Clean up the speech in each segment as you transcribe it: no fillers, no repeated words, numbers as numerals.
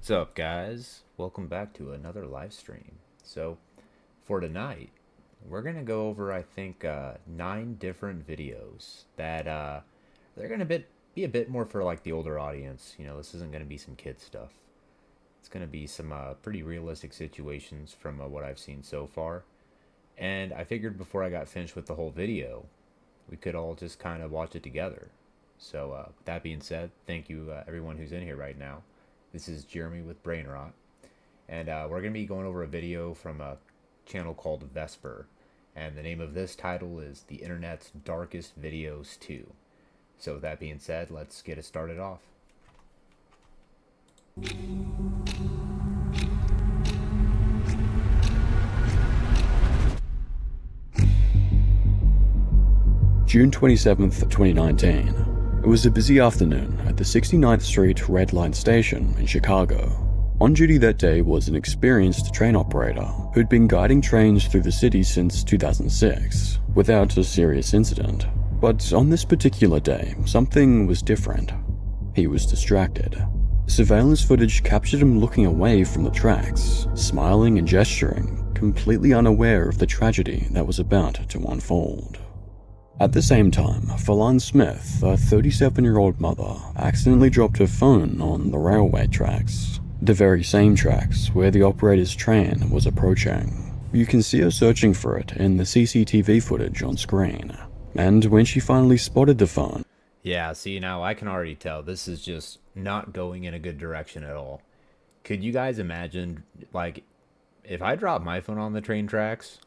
What's up, guys? Welcome back to another live stream. So, for tonight, we're gonna go over, I think, 9 different videos that they're gonna be a bit more for like the older audience. You know, this isn't gonna be some kid stuff. It's gonna be some pretty realistic situations from what I've seen so far. And I figured before I got finished with the whole video, we could all just kind of watch it together. So, with that being said, thank you everyone who's in here right now. This is Jeremy with Brain Rot, and we're going to be going over a video from a channel called Vesper, and the name of this title is The Internet's Darkest Videos 2. So with that being said, let's get it started off. June 27th, 2019. It was a busy afternoon at the 69th Street Red Line Station in Chicago. On duty that day was an experienced train operator who'd been guiding trains through the city since 2006, without a serious incident. But on this particular day, something was different. He was distracted. Surveillance footage captured him looking away from the tracks, smiling and gesturing, completely unaware of the tragedy that was about to unfold. At the same time, Fallon Smith, a 37-year-old mother, accidentally dropped her phone on the railway tracks, the very same tracks where the operator's train was approaching. You can see her searching for it in the CCTV footage on screen, and when she finally spotted the phone... Yeah, see, now I can already tell this is just not going in a good direction at all. Could you guys imagine, like, if I dropped my phone on the train tracks,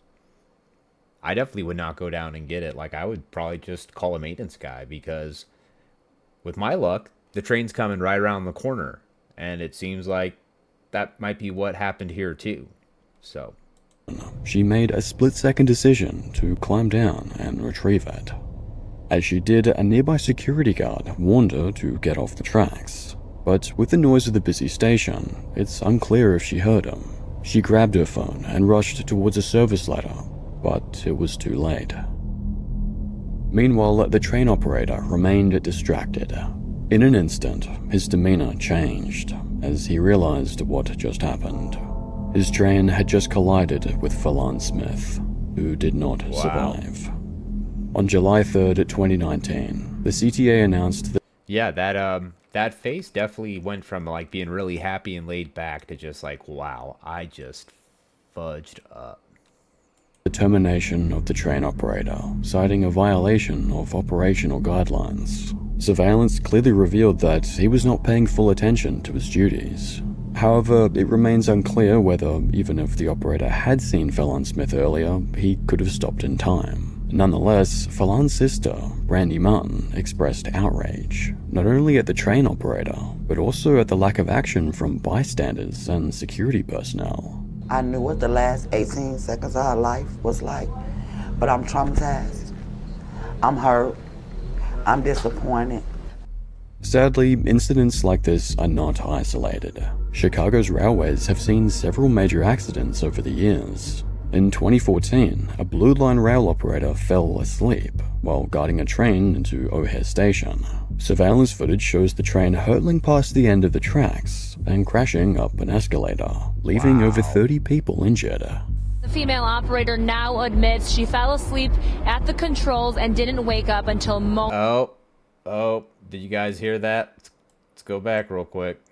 I definitely would not go down and get it. Like, I would probably just call a maintenance guy, because with my luck, the train's coming right around the corner, and it seems like that might be what happened here too. So she made a split-second decision to climb down and retrieve it. As she did, a nearby security guard warned her to get off the tracks. But with the noise of the busy station, it's unclear if she heard him. She grabbed her phone and rushed towards a service ladder, but it was too late. Meanwhile, the train operator remained distracted. In an instant, his demeanor changed as he realized what just happened. His train had just collided with Fallon Smith, who did not survive. On July 3rd, 2019, the CTA announced that... Yeah, that face definitely went from like being really happy and laid back to just like, wow, I just fudged up. The termination of the train operator, citing a violation of operational guidelines. Surveillance clearly revealed that he was not paying full attention to his duties. However, it remains unclear whether, even if the operator had seen Fallon Smith earlier, he could have stopped in time. Nonetheless, Fallon's sister, Brandy Martin, expressed outrage, not only at the train operator, but also at the lack of action from bystanders and security personnel. I knew what the last 18 seconds of her life was like, but I'm traumatized. I'm hurt. I'm disappointed. Sadly, incidents like this are not isolated. Chicago's railways have seen several major accidents over the years. In 2014, a Blue Line rail operator fell asleep while guiding a train into O'Hare Station. Surveillance footage shows the train hurtling past the end of the tracks and crashing up an escalator, leaving over 30 people injured. The female operator now admits she fell asleep at the controls and didn't wake up until Oh, did you guys hear that? Let's go back real quick.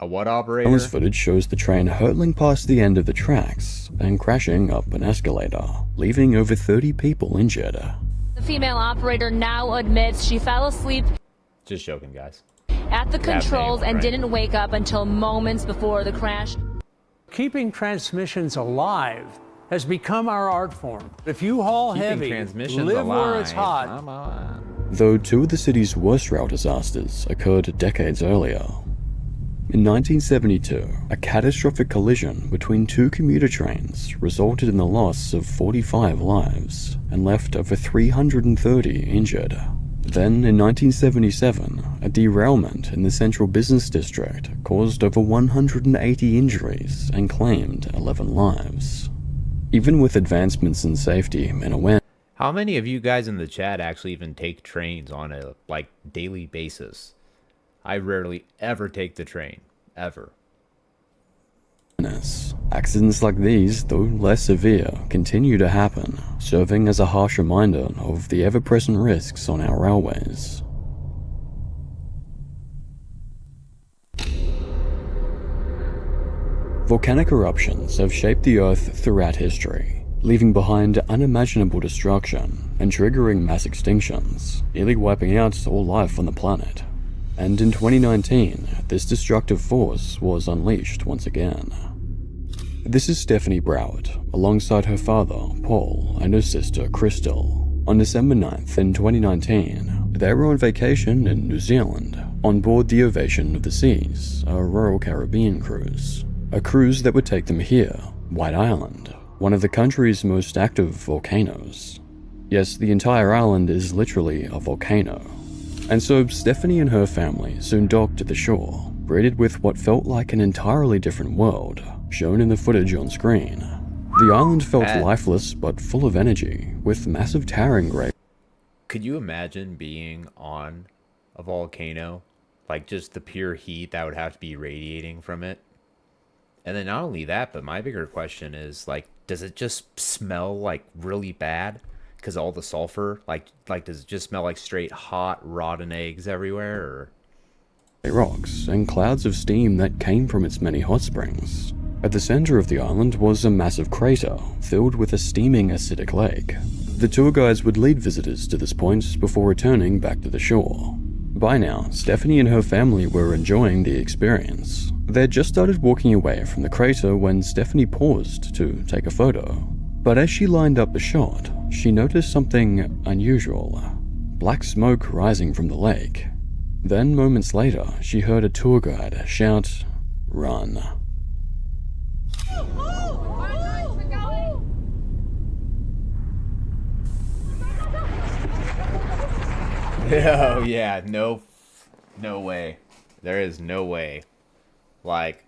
A what operator? Surveillance footage shows the train hurtling past the end of the tracks and crashing up an escalator, leaving over 30 people injured. The female operator now admits she fell asleep Just joking, guys. at the controls and right? didn't wake up until moments before the crash. Keeping transmissions alive has become our art form. If you haul Keeping heavy, transmissions live where it's alive. hot. Come on. Though two of the city's worst rail disasters occurred decades earlier. In 1972, a catastrophic collision between two commuter trains resulted in the loss of 45 lives and left over 330 injured. Then, in 1977, a derailment in the central business district caused over 180 injuries and claimed 11 lives. Even with advancements in safety and awareness, How many of you guys in the chat actually even take trains on a daily basis? I rarely ever take the train, ever. Accidents like these, though less severe, continue to happen, serving as a harsh reminder of the ever-present risks on our railways. Volcanic eruptions have shaped the Earth throughout history, leaving behind unimaginable destruction and triggering mass extinctions, nearly wiping out all life on the planet. And in 2019, this destructive force was unleashed once again. This is Stephanie Broward, alongside her father, Paul, and her sister, Crystal. On December 9th in 2019, they were on vacation in New Zealand, on board the Ovation of the Seas, a Royal Caribbean cruise. A cruise that would take them here, White Island, one of the country's most active volcanoes. Yes, the entire island is literally a volcano. And so Stephanie and her family soon docked at the shore, greeted with what felt like an entirely different world, shown in the footage on screen. The island felt lifeless but full of energy, with massive towering grates. Could you imagine being on a volcano? Like just the pure heat that would have to be radiating from it? And then not only that, but my bigger question is, like, does it just smell like really bad? Because all the sulfur, like does it just smell like straight hot, rotten eggs everywhere? Or Rocks and clouds of steam that came from its many hot springs. At the center of the island was a massive crater filled with a steaming acidic lake. The tour guides would lead visitors to this point before returning back to the shore. By now, Stephanie and her family were enjoying the experience. They had just started walking away from the crater when Stephanie paused to take a photo. But as she lined up the shot, she noticed something unusual. Black smoke rising from the lake. Then, moments later, she heard a tour guide shout, "Run." oh yeah, no way. There is no way. Like,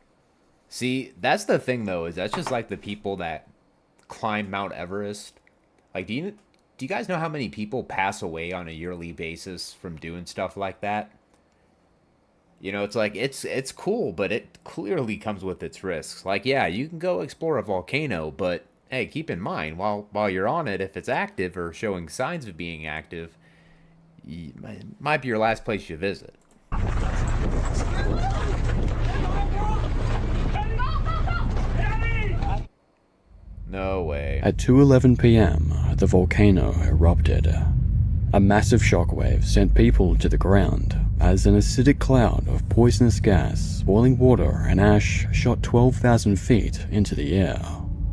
see, that's the thing though, is that's just like the people that climb Mount Everest. Like, do you guys know how many people pass away on a yearly basis from doing stuff like that? You know, it's like, it's cool, but it clearly comes with its risks. Like, yeah, you can go explore a volcano, but hey, keep in mind, while you're on it, if it's active or showing signs of being active, it might be your last place you visit. No way. At 2:11 p.m., the volcano erupted. A massive shockwave sent people to the ground as an acidic cloud of poisonous gas, boiling water, and ash shot 12,000 feet into the air.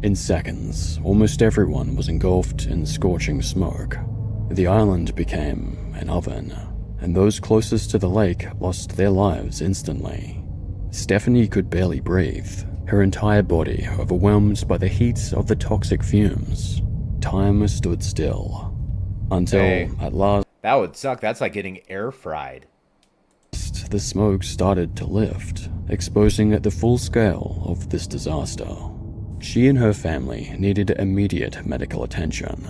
In seconds, almost everyone was engulfed in scorching smoke. The island became an oven, and those closest to the lake lost their lives instantly. Stephanie could barely breathe, her entire body overwhelmed by the heat of the toxic fumes. Time stood still. Until, at last, that would suck. That's like getting air fried. The smoke started to lift, exposing the full scale of this disaster. She and her family needed immediate medical attention.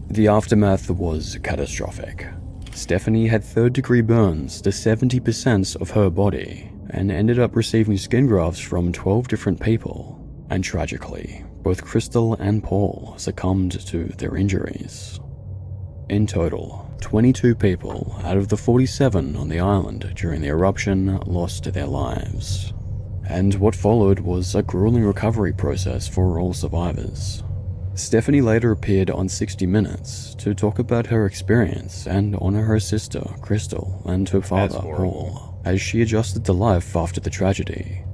The aftermath was catastrophic. Stephanie had third-degree burns to 70% of her body and ended up receiving skin grafts from 12 different people. And tragically, both Crystal and Paul succumbed to their injuries. In total, 22 people out of the 47 on the island during the eruption lost their lives. And what followed was a grueling recovery process for all survivors. Stephanie later appeared on 60 Minutes to talk about her experience and honor her sister, Crystal, and her father, Paul, as she adjusted to life after the tragedy.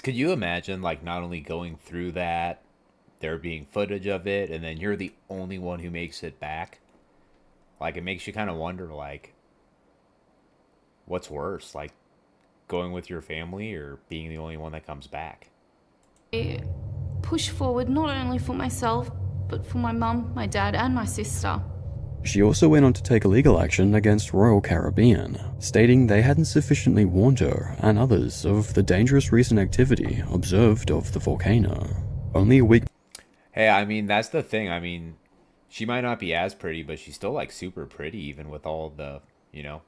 Could you imagine, like, not only going through that, there being footage of it, and then you're the only one who makes it back? Like, it makes you kind of wonder, like, what's worse? Like, going with your family or being the only one that comes back? Push forward not only for myself, but for my mum, my dad, and my sister. She also went on to take legal action against Royal Caribbean, stating they hadn't sufficiently warned her and others of the dangerous recent activity observed of the volcano. Only a week. Hey, I mean, that's the thing. I mean, she might not be as pretty, but she's still, like, super pretty, even with all the, you know,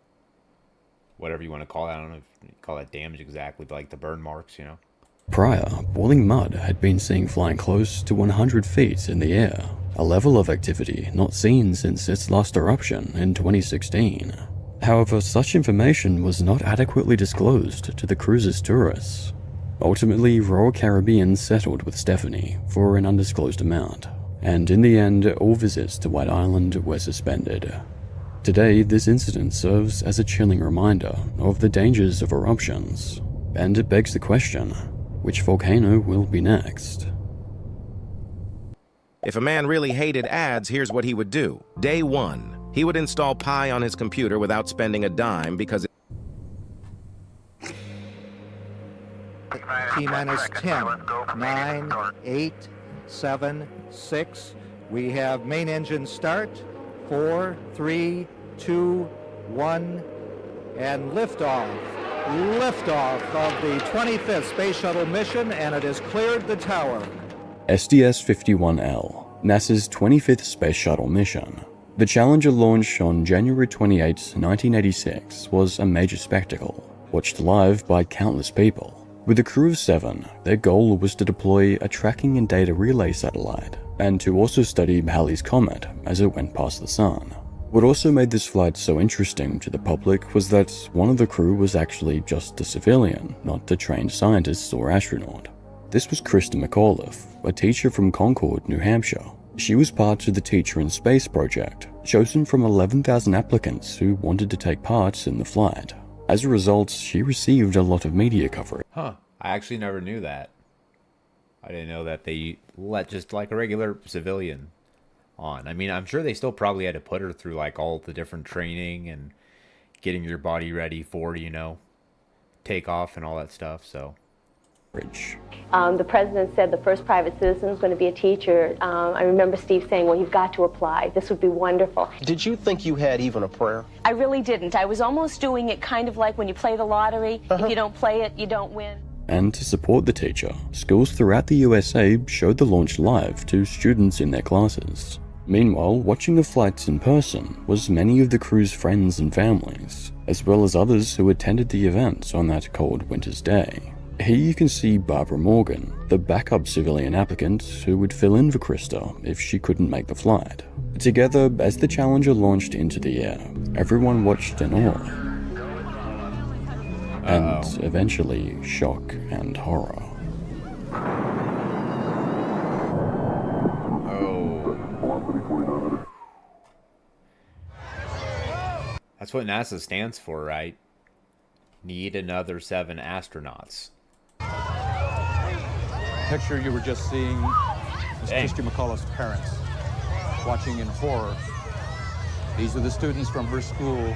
whatever you want to call that. I don't know if you call that damage exactly, but, like, the burn marks, you know? Prior, boiling mud had been seen flying close to 100 feet in the air, a level of activity not seen since its last eruption in 2016. However, such information was not adequately disclosed to the cruise's tourists. Ultimately, Royal Caribbean settled with Stephanie for an undisclosed amount, and in the end, all visits to White Island were suspended. Today, this incident serves as a chilling reminder of the dangers of eruptions, and it begs the question, which volcano will be next? If a man really hated ads, here's what he would do. Day 1, he would install Pi on his computer without spending a dime because T-minus 10, 9, 8, 7, 6. We have main engine start. 4, 3, 2, 1, and liftoff. Liftoff of the 25th Space Shuttle mission, and it has cleared the tower. SDS-51L, NASA's 25th Space Shuttle mission. The Challenger launch on January 28, 1986 was a major spectacle, watched live by countless people. With a crew of 7, their goal was to deploy a tracking and data relay satellite, and to also study Halley's Comet as it went past the Sun. What also made this flight so interesting to the public was that one of the crew was actually just a civilian, not a trained scientist or astronaut. This was Krista McAuliffe, a teacher from Concord, New Hampshire. She was part of the Teacher in Space project, chosen from 11,000 applicants who wanted to take part in the flight. As a result, she received a lot of media coverage. Huh. I actually never knew that. I didn't know that they let just like a regular civilian on. I mean, I'm sure they still probably had to put her through like all the different training and getting your body ready for, you know, takeoff and all that stuff, so. The president said the first private citizen is going to be a teacher. I remember Steve saying, well, you've got to apply. This would be wonderful. Did you think you had even a prayer? I really didn't. I was almost doing it kind of like when you play the lottery. If you don't play it, you don't win. And to support the teacher, schools throughout the USA showed the launch live to students in their classes. Meanwhile, watching the flights in person was many of the crew's friends and families, as well as others who attended the event on that cold winter's day. Here you can see Barbara Morgan, the backup civilian applicant who would fill in for Krista if she couldn't make the flight. Together, as the Challenger launched into the air, everyone watched in awe. And eventually, shock and horror. That's what NASA stands for, right? Need another 7 astronauts. Picture you were just seeing is Christy McCullough's parents watching in horror. These are the students from her school.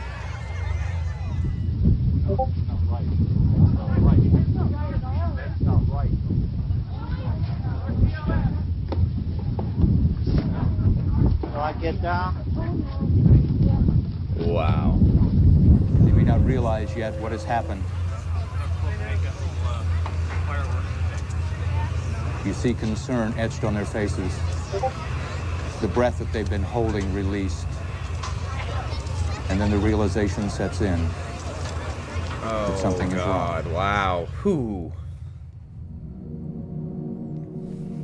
That's not right. That's not right. That's not right. So I get down. Wow. They may not realize yet what has happened. You see concern etched on their faces. The breath that they've been holding released. And then the realization sets in that something is wrong. Wow. Whew.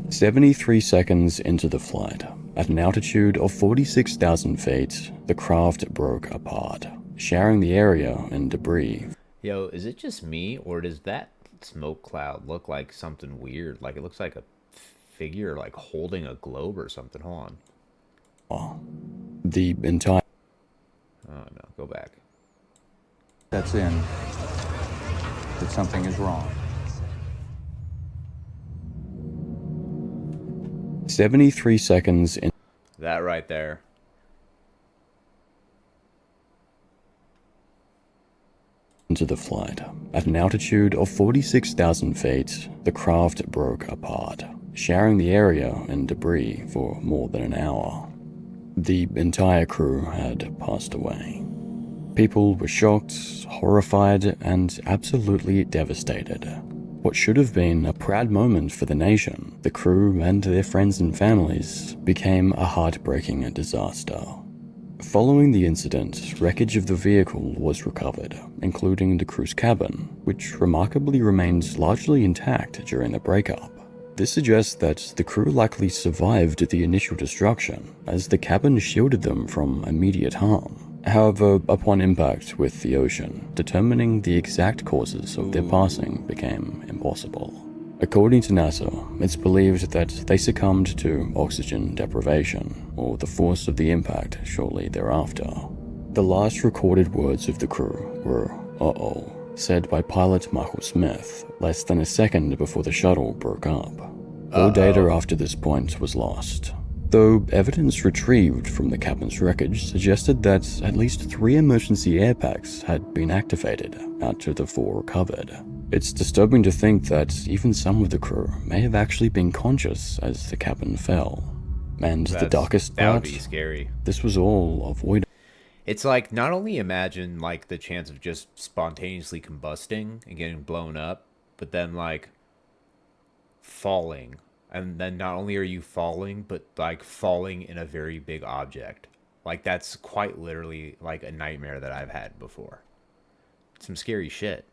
73 seconds into the flight, at an altitude of 46,000 feet, the craft broke apart, showering the area in debris. Yo, is it just me, or does that smoke cloud look like something weird? Like it looks like a figure like holding a globe or something. Hold on. The entire... Oh no, go back. That's in that something is wrong. 73 seconds in... That right there. Into the flight. At an altitude of 46,000 feet, the craft broke apart, showering the area in debris for more than an hour. The entire crew had passed away. People were shocked, horrified, and absolutely devastated. What should have been a proud moment for the nation, the crew and their friends and families, became a heartbreaking disaster. Following the incident, wreckage of the vehicle was recovered, including the crew's cabin, which remarkably remained largely intact during the breakup. This suggests that the crew likely survived the initial destruction, as the cabin shielded them from immediate harm. However, upon impact with the ocean, determining the exact causes of their passing became impossible. According to NASA, it's believed that they succumbed to oxygen deprivation, or the force of the impact shortly thereafter. The last recorded words of the crew were, "uh-oh," said by pilot Michael Smith, less than a second before the shuttle broke up. All data after this point was lost, though evidence retrieved from the cabin's wreckage suggested that at least 3 emergency air packs had been activated out of the 4 recovered. It's disturbing to think that even some of the crew may have actually been conscious as the cabin fell. And the darkest part, that would be scary. This was all avoidable. It's like, not only imagine like the chance of just spontaneously combusting and getting blown up, but then like falling. And then not only are you falling, but like falling in a very big object. Like that's quite literally like a nightmare that I've had before. Some scary shit.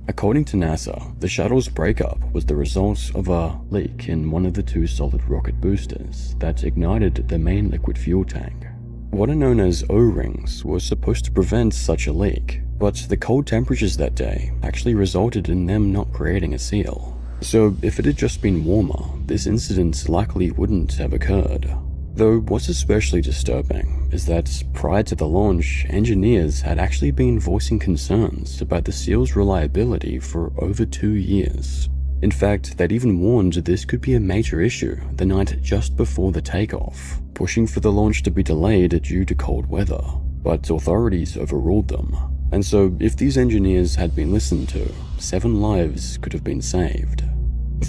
According to NASA, the shuttle's breakup was the result of a leak in one of the 2 solid rocket boosters that ignited the main liquid fuel tank. What are known as O-rings were supposed to prevent such a leak, but the cold temperatures that day actually resulted in them not creating a seal. So if it had just been warmer, this incident likely wouldn't have occurred. Though what's especially disturbing is that prior to the launch, engineers had actually been voicing concerns about the seal's reliability for over 2 years. In fact, they'd even warned this could be a major issue the night just before the takeoff, pushing for the launch to be delayed due to cold weather. But authorities overruled them. And so if these engineers had been listened to, 7 lives could have been saved.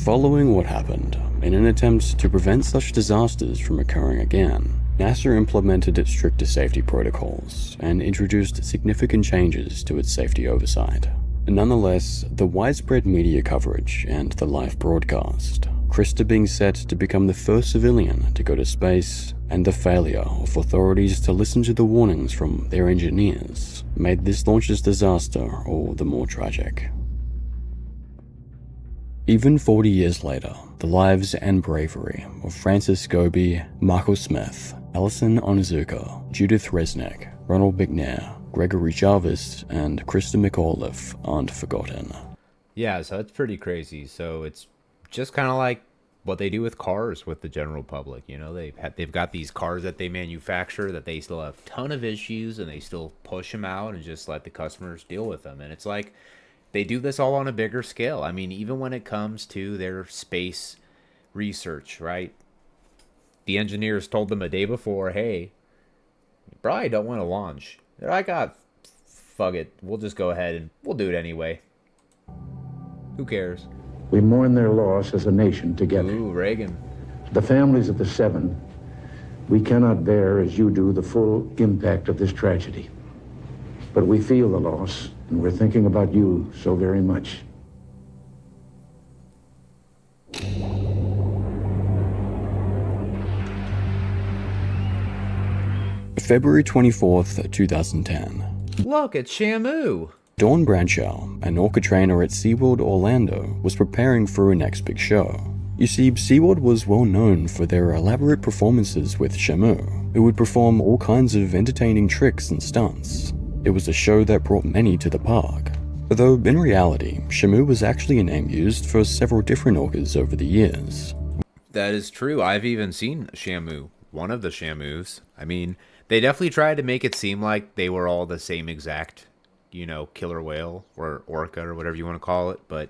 Following what happened, in an attempt to prevent such disasters from occurring again, NASA implemented its stricter safety protocols and introduced significant changes to its safety oversight. Nonetheless, the widespread media coverage and the live broadcast, Krista being set to become the first civilian to go to space, and the failure of authorities to listen to the warnings from their engineers, made this launch's disaster all the more tragic. Even 40 years later, the lives and bravery of Francis Goby, Michael Smith, Alison Onizuka, Judith Resnick, Ronald McNair, Gregory Jarvis, and Krista McAuliffe aren't forgotten. Yeah, so it's pretty crazy. So it's just kind of like what they do with cars with the general public. You know, they've got these cars that they manufacture that they still have a ton of issues, and they still push them out and just let the customers deal with them. And it's like, they do this all on a bigger scale. I mean, even when it comes to their space research, right? The engineers told them a day before, hey, you probably don't want to launch. They're like, fuck it. We'll just go ahead and we'll do it anyway. Who cares? We mourn their loss as a nation together. Ooh, Reagan. The families of the 7, we cannot bear, as you do, the full impact of this tragedy. But we feel the loss, and we're thinking about you so very much. February 24th, 2010. Look, it's Shamu! Dawn Bradshaw, an orca trainer at SeaWorld Orlando, was preparing for her next big show. You see, SeaWorld was well known for their elaborate performances with Shamu, who would perform all kinds of entertaining tricks and stunts. It was a show that brought many to the park. Though in reality, Shamu was actually a name used for several different orcas over the years. That is true. I've even seen Shamu, one of the Shamus. I mean, they definitely tried to make it seem like they were all the same exact, you know, killer whale or orca or whatever you want to call it. But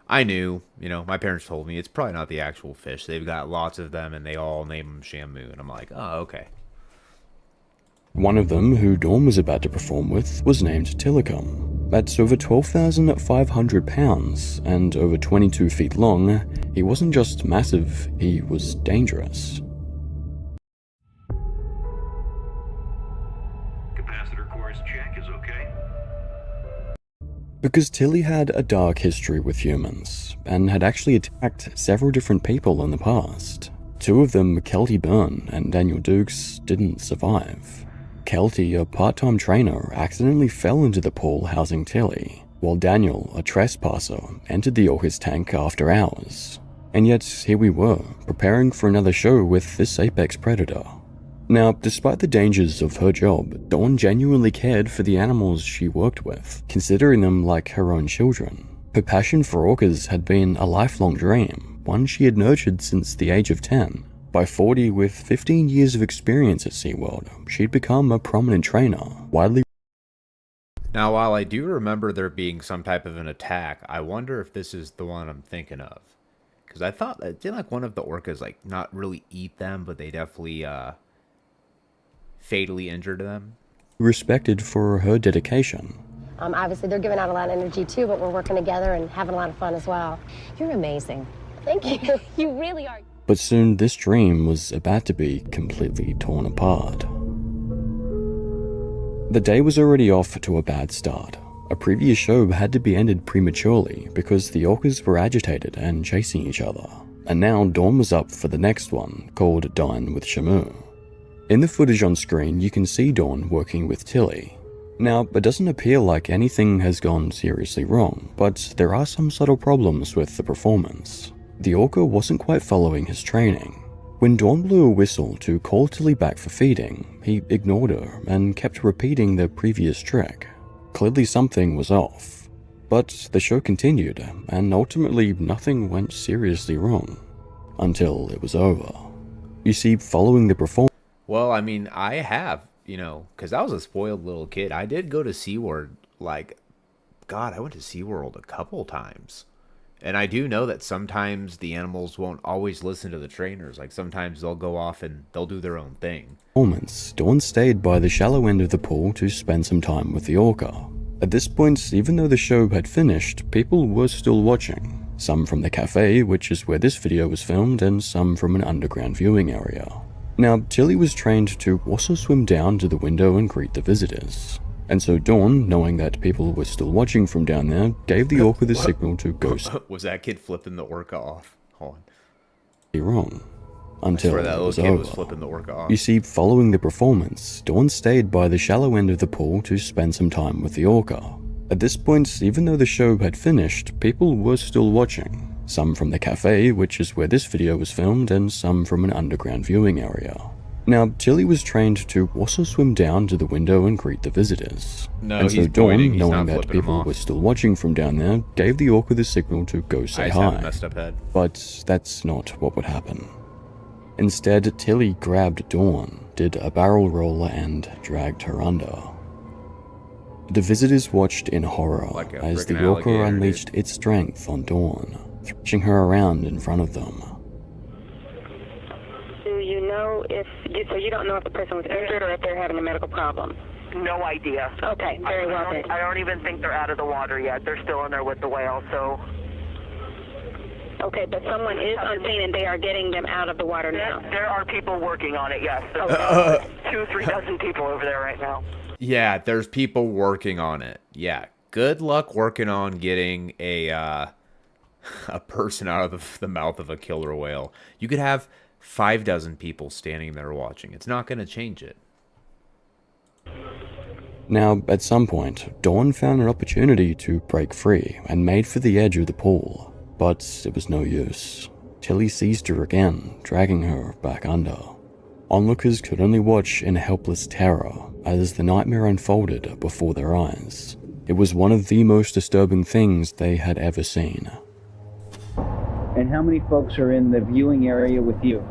I knew, you know, my parents told me it's probably not the actual fish. They've got lots of them and they all name them Shamu. And I'm like, oh, okay. One of them, who Dawn was about to perform with, was named Tillicum. At over 12,500 pounds and over 22 feet long, he wasn't just massive, he was dangerous. Capacitor course check is okay. Because Tilly had a dark history with humans, and had actually attacked several different people in the past. Two of them, Kelty Byrne and Daniel Dukes, didn't survive. Kelty, a part-time trainer, accidentally fell into the pool housing Tilly, while Daniel, a trespasser, entered the orca's tank after hours. And yet, here we were, preparing for another show with this apex predator. Now, despite the dangers of her job, Dawn genuinely cared for the animals she worked with, considering them like her own children. Her passion for orcas had been a lifelong dream, one she had nurtured since the age of 10. By 40, with 15 years of experience at SeaWorld, she'd become a prominent trainer, widely. Now, while I do remember there being some type of an attack, I wonder if this is the one I'm thinking of. Because I thought, didn't like one of the orcas, like, not really eat them, but they definitely, fatally injured them? Respected for her dedication. Obviously, they're giving out a lot of energy too, but we're working together and having a lot of fun as well. You're amazing. Thank you. You really are. But soon this dream was about to be completely torn apart. The day was already off to a bad start. A previous show had to be ended prematurely because the orcas were agitated and chasing each other. And now Dawn was up for the next one, called Dine with Shamu. In the footage on screen, you can see Dawn working with Tilly. Now, it doesn't appear like anything has gone seriously wrong, but there are some subtle problems with the performance. The orca wasn't quite following his training. When Dawn blew a whistle to call Tilly back for feeding, he ignored her and kept repeating the previous trick. Clearly something was off. But the show continued, and ultimately nothing went seriously wrong. Until it was over. You see, following the performance... Well, I mean, I have, you know, because I was a spoiled little kid. I did go to SeaWorld, like, God, I went to SeaWorld a couple times. And I do know that sometimes the animals won't always listen to the trainers. Like, sometimes they'll go off and they'll do their own thing. Dawn stayed by the shallow end of the pool to spend some time with the orca. At this point, even though the show had finished, people were still watching. Some from the cafe, which is where this video was filmed, and some from an underground viewing area. Now, Tilly was trained to also swim down to the window and greet the visitors. And so Dawn, knowing that people were still watching from down there, gave the orca the signal to go. Was that kid flipping the orca off? Hold on. Wrong. Until that it was little kid over. was flipping the orca off. You see, following the performance, Dawn stayed by the shallow end of the pool to spend some time with the orca. At this point, even though the show had finished, people were still watching. Some from the cafe, which is where this video was filmed, and some from an underground viewing area. Now, Tilly was trained to also swim down to the window and greet the visitors. No, and so he's Dawn, pointing, he's knowing not that flipping them people off. were still watching from down there, gave the orca the signal to go say I just have a hi. messed up head. But that's not what would happen. Instead, Tilly grabbed Dawn, did a barrel roll, and dragged her under. The visitors watched in horror Like a as the frickin' orca alligator, unleashed its strength on Dawn, thrashing her around in front of them. Do you know so you don't know if the person was injured or if they're having a medical problem? No idea. Okay, very well then. I don't even think they're out of the water yet. They're still in there with the whale, so... Okay, but someone is on scene and they are getting them out of the water now. There are people working on it, yes. There's Okay. 2-3 dozen people over there right now. Yeah, there's people working on it. Yeah, good luck working on getting a person out of the mouth of a killer whale. You could have 5 dozen people standing there watching. It's not going to change it. Now, at some point, Dawn found an opportunity to break free and made for the edge of the pool, but it was no use. Tilly seized her again, dragging her back under. Onlookers could only watch in helpless terror as the nightmare unfolded before their eyes. It was one of the most disturbing things they had ever seen. And how many folks are in the viewing area with you?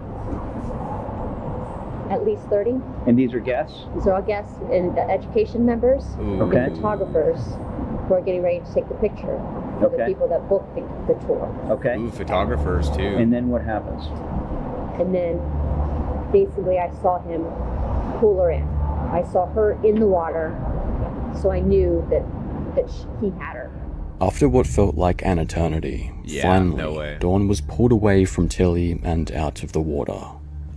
At least 30. And these are guests? These are all guests and education members, Okay. and photographers who are getting ready to take the picture for the Okay. people that booked the tour. Okay. Ooh, photographers too. And then what happens? And then basically I saw him pull her in. I saw her in the water, so I knew that he had her. After what felt like an eternity, Yeah, finally, no way. Dawn was pulled away from Tilly and out of the water.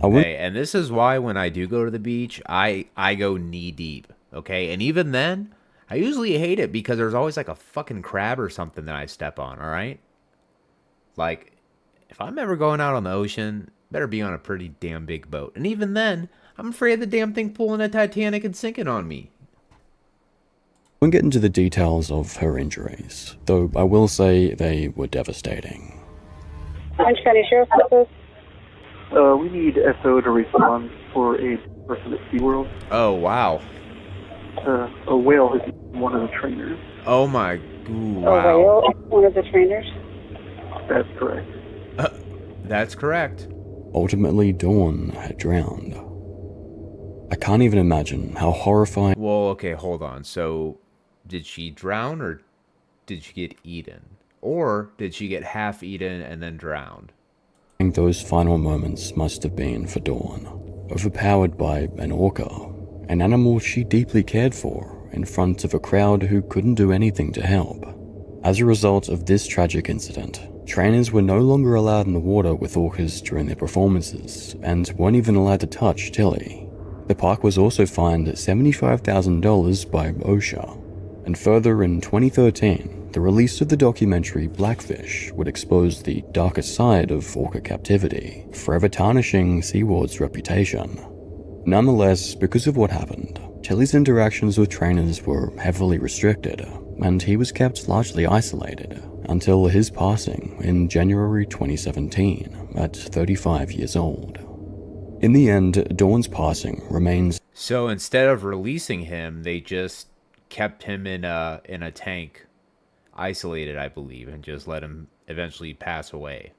Hey, and this is why when I do go to the beach, I go knee deep, okay? And even then, I usually hate it because there's always like a fucking crab or something that I step on, all right? Like, if I'm ever going out on the ocean Better be on a pretty damn big boat. And even then, I'm afraid of the damn thing pulling a Titanic and sinking on me. I won't get into the details of her injuries, though I will say they were devastating. Orange County Sheriff's Office. We need SO to respond for a person at SeaWorld. Oh, wow. A whale has eaten one of the trainers. Oh my, ooh, A wow. whale, one of the trainers. That's correct. That's correct. Ultimately, Dawn had drowned. I can't even imagine how horrifying. Well, okay, hold on. So, did she drown or did she get eaten? Or did she get half eaten and then drowned? Those final moments must have been for Dawn, overpowered by an orca, an animal she deeply cared for, in front of a crowd who couldn't do anything to help. As a result of this tragic incident, trainers were no longer allowed in the water with orcas during their performances, and weren't even allowed to touch Tilly. The park was also fined $75,000 by OSHA, and further in 2013, the release of the documentary Blackfish would expose the darker side of orca captivity, forever tarnishing SeaWorld's reputation. Nonetheless, because of what happened, Tilly's interactions with trainers were heavily restricted, and he was kept largely isolated until his passing in January 2017 at 35 years old. In the end, Dawn's passing remains. So instead of releasing him, they just kept him in a tank, isolated, I believe, and just let him eventually pass away.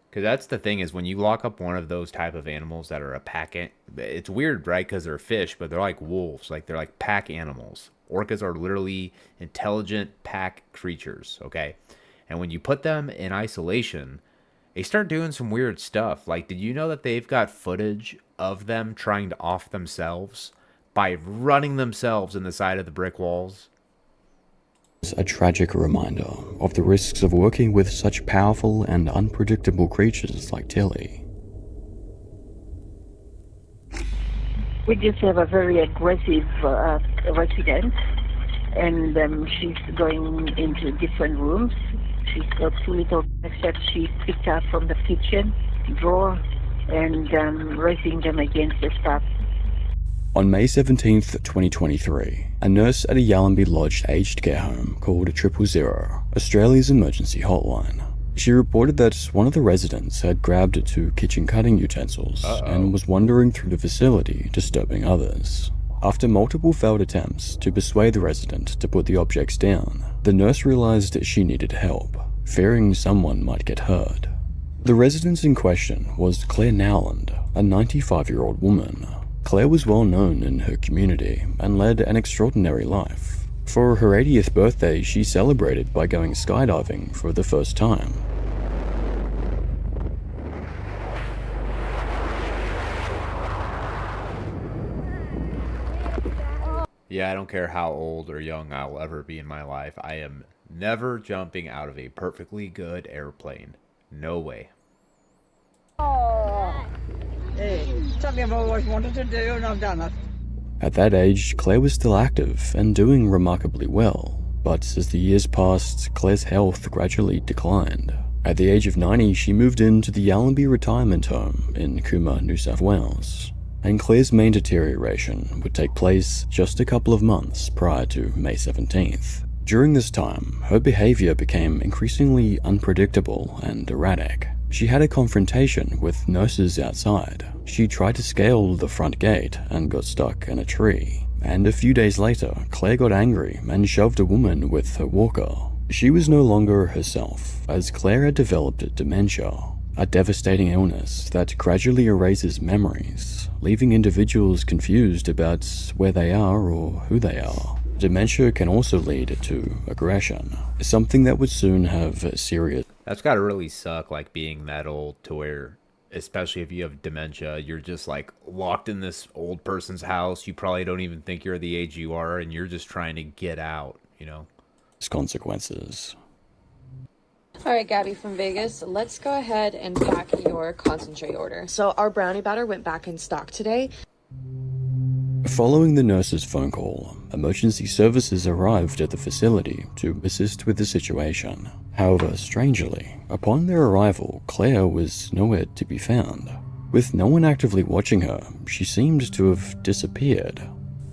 Because that's the thing, is when you lock up one of those type of animals that are a pack, it's weird, right? Because they're fish, but they're like wolves, like they're like pack animals. Orcas are literally intelligent pack creatures, okay? And when you put them in isolation, they start doing some weird stuff. Like, did you know that they've got footage of them trying to off themselves by running themselves in the side of the brick walls? A tragic reminder of the risks of working with such powerful and unpredictable creatures like Tilly. We just have a very aggressive resident, and she's going into different rooms. She's got two little bags that she picked up from the kitchen drawer and raising them against the step. On May 17th, 2023, a nurse at a Yallambee Lodge aged care home called 000, Australia's emergency hotline. She reported that one of the residents had grabbed two kitchen cutting utensils and was wandering through the facility, disturbing others. After multiple failed attempts to persuade the resident to put the objects down, the nurse realized she needed help, fearing someone might get hurt. The resident in question was Claire Nowland, a 95-year-old woman. Claire was well known in her community and led an extraordinary life. For her 80th birthday, she celebrated by going skydiving for the first time. Yeah, I don't care how old or young I'll ever be in my life. I am never jumping out of a perfectly good airplane. No way. Oh, hey, something I've always wanted to do, and I've done it. At that age, Claire was still active and doing remarkably well, but as the years passed, Claire's health gradually declined. At the age of 90, she moved into the Yallambee Retirement Home in Cooma, New South Wales, and Claire's main deterioration would take place just a couple of months prior to May 17th. During this time, her behavior became increasingly unpredictable and erratic. She had a confrontation with nurses outside. She tried to scale the front gate and got stuck in a tree. And a few days later, Claire got angry and shoved a woman with her walker. She was no longer herself, as Claire had developed dementia, a devastating illness that gradually erases memories, leaving individuals confused about where they are or who they are. Dementia can also lead to aggression, something that would soon have serious. That's gotta really suck, like being that old to where, especially if you have dementia, you're just like locked in this old person's house. You probably don't even think you're the age you are, and you're just trying to get out, you know? Consequences. All right, Gabby from Vegas, let's go ahead and pack your concentrate order. So our brownie batter went back in stock today. Following the nurse's phone call, emergency services arrived at the facility to assist with the situation. However, strangely, upon their arrival, Claire was nowhere to be found. With no one actively watching her, she seemed to have disappeared.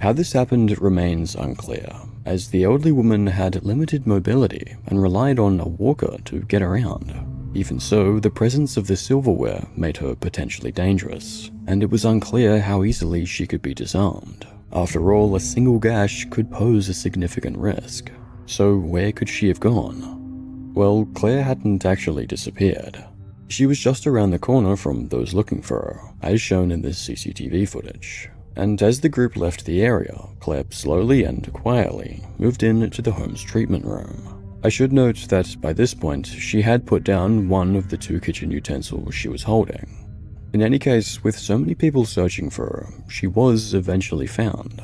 How this happened remains unclear, as the elderly woman had limited mobility and relied on a walker to get around. Even so, the presence of the silverware made her potentially dangerous, and it was unclear how easily she could be disarmed. After all, a single gash could pose a significant risk. So where could she have gone? Well, Claire hadn't actually disappeared. She was just around the corner from those looking for her, as shown in this CCTV footage. And as the group left the area, Claire slowly and quietly moved into the home's treatment room. I should note that by this point, she had put down one of the 2 kitchen utensils she was holding. In any case, with so many people searching for her, she was eventually found.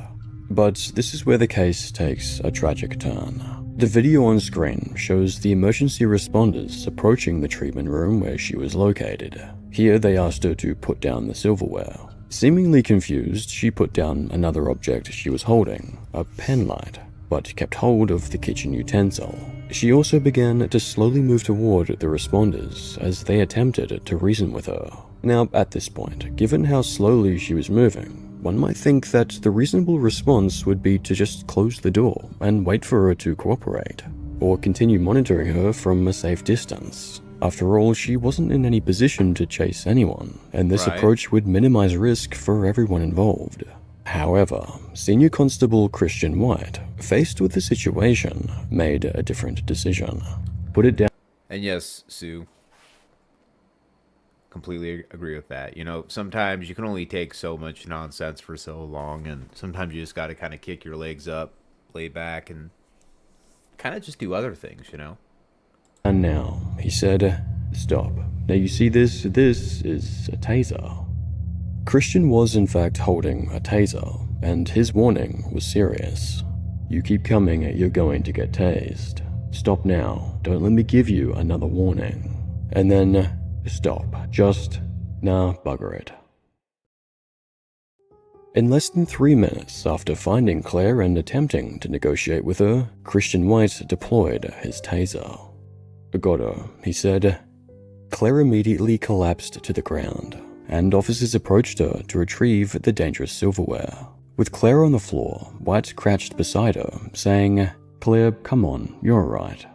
But this is where the case takes a tragic turn. The video on screen shows the emergency responders approaching the treatment room where she was located. Here they asked her to put down the silverware. Seemingly confused, she put down another object she was holding, a pen light, but kept hold of the kitchen utensil. She also began to slowly move toward the responders as they attempted to reason with her. Now, at this point, given how slowly she was moving, one might think that the reasonable response would be to just close the door and wait for her to cooperate, or continue monitoring her from a safe distance. After all, she wasn't in any position to chase anyone, and this approach would minimize risk for everyone involved. However, Senior Constable Christian White, faced with the situation, made a different decision. Put it down. And yes, Sue, completely agree with that. You know, sometimes you can only take so much nonsense for so long, and sometimes you just got to kind of kick your legs up, lay back, and kind of just do other things, you know? And now, he said, stop. Now you see this is a taser. Christian was in fact holding a taser, and his warning was serious. You keep coming, you're going to get tased. Stop now, don't let me give you another warning. And then, stop, just, nah, bugger it. In less than 3 minutes after finding Claire and attempting to negotiate with her, Christian White deployed his taser. Got her, he said. Claire immediately collapsed to the ground, and officers approached her to retrieve the dangerous silverware. With Claire on the floor, White crouched beside her, saying, "Claire, come on, you're alright."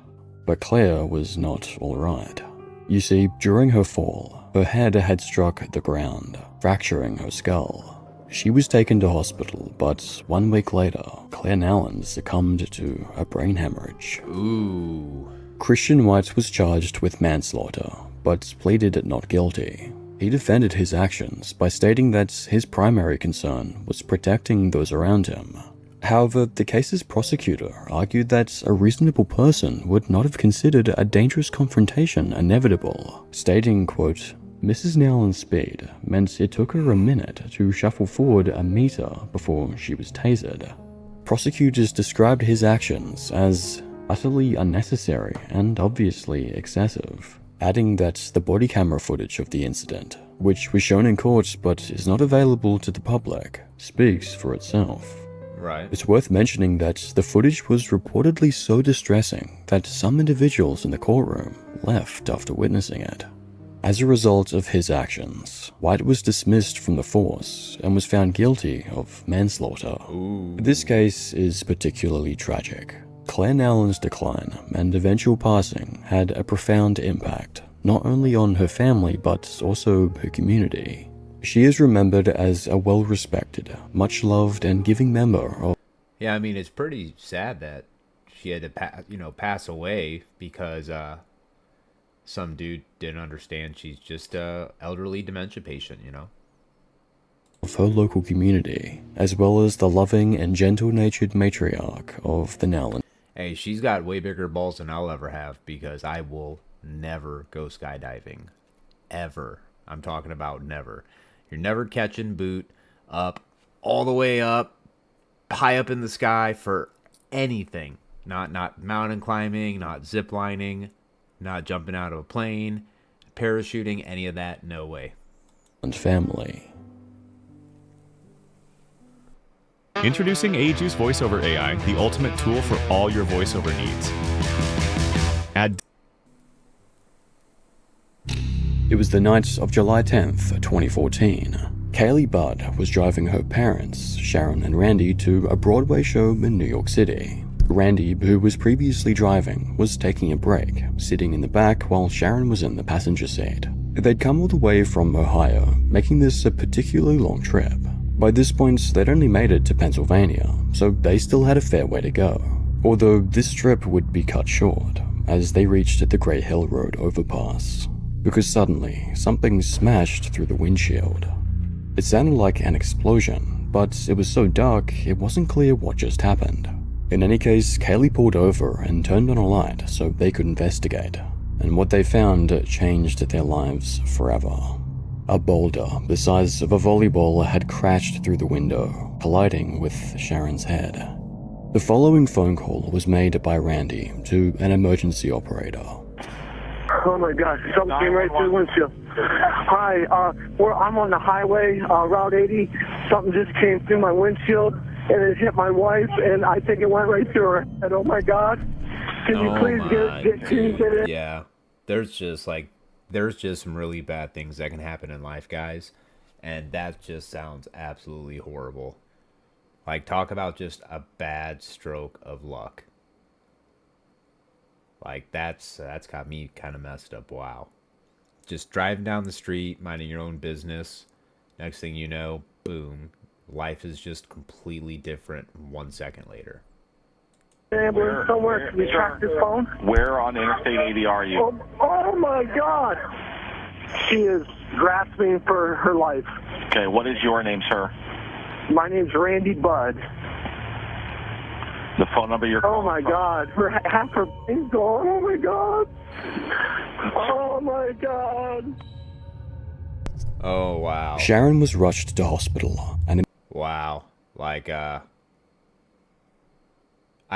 But Claire was not alright. You see, during her fall, her head had struck the ground, fracturing her skull. She was taken to hospital, but 1 week later, Claire Nowlan succumbed to a brain hemorrhage. Ooh. Christian White was charged with manslaughter, but pleaded not guilty. He defended his actions by stating that his primary concern was protecting those around him. However, the case's prosecutor argued that a reasonable person would not have considered a dangerous confrontation inevitable, stating, quote, Mrs. Nowlan's speed meant it took her a minute to shuffle forward a meter before she was tasered. Prosecutors described his actions as utterly unnecessary and obviously excessive, adding that the body camera footage of the incident, which was shown in court but is not available to the public, speaks for itself. Right. It's worth mentioning that the footage was reportedly so distressing that some individuals in the courtroom left after witnessing it. As a result of his actions, White was dismissed from the force and was found guilty of manslaughter. Ooh. This case is particularly tragic. Claire Nowlan's decline and eventual passing had a profound impact, not only on her family but also her community. She is remembered as a well-respected, much-loved and giving member of... Yeah, I mean, it's pretty sad that she had to pass away because some dude didn't understand she's just a elderly dementia patient, you know? Of her local community, as well as the loving and gentle-natured matriarch of the Nowlan. Hey, she's got way bigger balls than I'll ever have because I will never go skydiving. Ever. I'm talking about never. You're never catching boot up, all the way up, high up in the sky for anything. Not mountain climbing, not zip lining, not jumping out of a plane, parachuting, any of that, no way. And family. Introducing AG's VoiceOver AI, the ultimate tool for all your voiceover needs. It was the night of July 10th, 2014. Kaylee Budd was driving her parents, Sharon and Randy, to a Broadway show in New York City. Randy, who was previously driving, was taking a break, sitting in the back while Sharon was in the passenger seat. They'd come all the way from Ohio, making this a particularly long trip. By this point, they'd only made it to Pennsylvania, so they still had a fair way to go. Although this trip would be cut short, as they reached the Gray Hill Road overpass. Because suddenly, something smashed through the windshield. It sounded like an explosion, but it was so dark, it wasn't clear what just happened. In any case, Kaylee pulled over and turned on a light so they could investigate. And what they found changed their lives forever. A boulder the size of a volleyball had crashed through the window, colliding with Sharon's head. The following phone call was made by Randy to an emergency operator. Oh my gosh, something came right through the windshield. Hi, I'm on the highway, Route 80. Something just came through my windshield and it hit my wife and I think it went right through her head. Oh my God. Can you please get it? Yeah, there's just some really bad things that can happen in life, guys. And that just sounds absolutely horrible. Like, talk about just a bad stroke of luck. Like, that's got me kind of messed up. Wow. Just driving down the street, minding your own business. Next thing you know, boom. Life is just completely different 1 second later. Ambulance somewhere. Can we track this phone? Where on Interstate 80 are you? Oh my God. She is grasping for her life. Okay, what is your name, sir? My name's Randy Budd. The phone number you're Oh my God. Half her brain's gone. Oh my God. Oh my God. Oh, wow. Sharon was rushed to hospital and... Wow. Like, I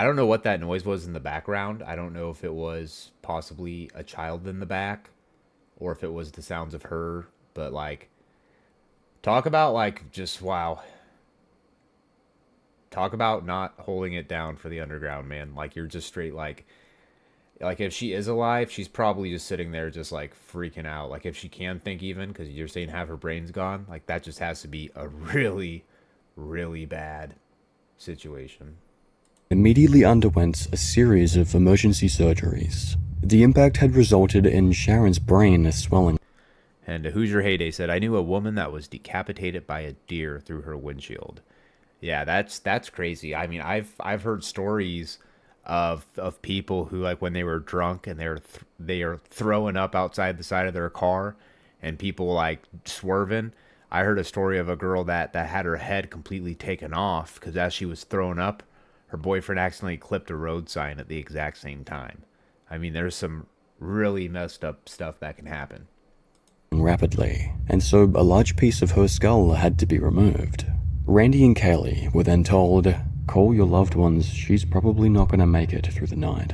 don't know what that noise was in the background. I don't know if it was possibly a child in the back or if it was the sounds of her. But, like, talk about, like, just, wow. Talk about not holding it down for the underground, man. Like, you're just straight, like if she is alive, she's probably just sitting there just, like, freaking out. Like, if she can think even, because you're saying half her brain's gone, like, that just has to be a really, really bad situation. Immediately underwent a series of emergency surgeries. The impact had resulted in Sharon's brain swelling. And Hoosier Heyday said, I knew a woman that was decapitated by a deer through her windshield. Yeah, that's crazy. I mean, I've heard stories of people who, like, when they were drunk and they are throwing up outside the side of their car and people, like, swerving. I heard a story of a girl that had her head completely taken off because as she was throwing up, her boyfriend accidentally clipped a road sign at the exact same time. I mean, there's some really messed up stuff that can happen. Rapidly, and so a large piece of her skull had to be removed. Randy and Kaylee were then told, call your loved ones, she's probably not going to make it through the night.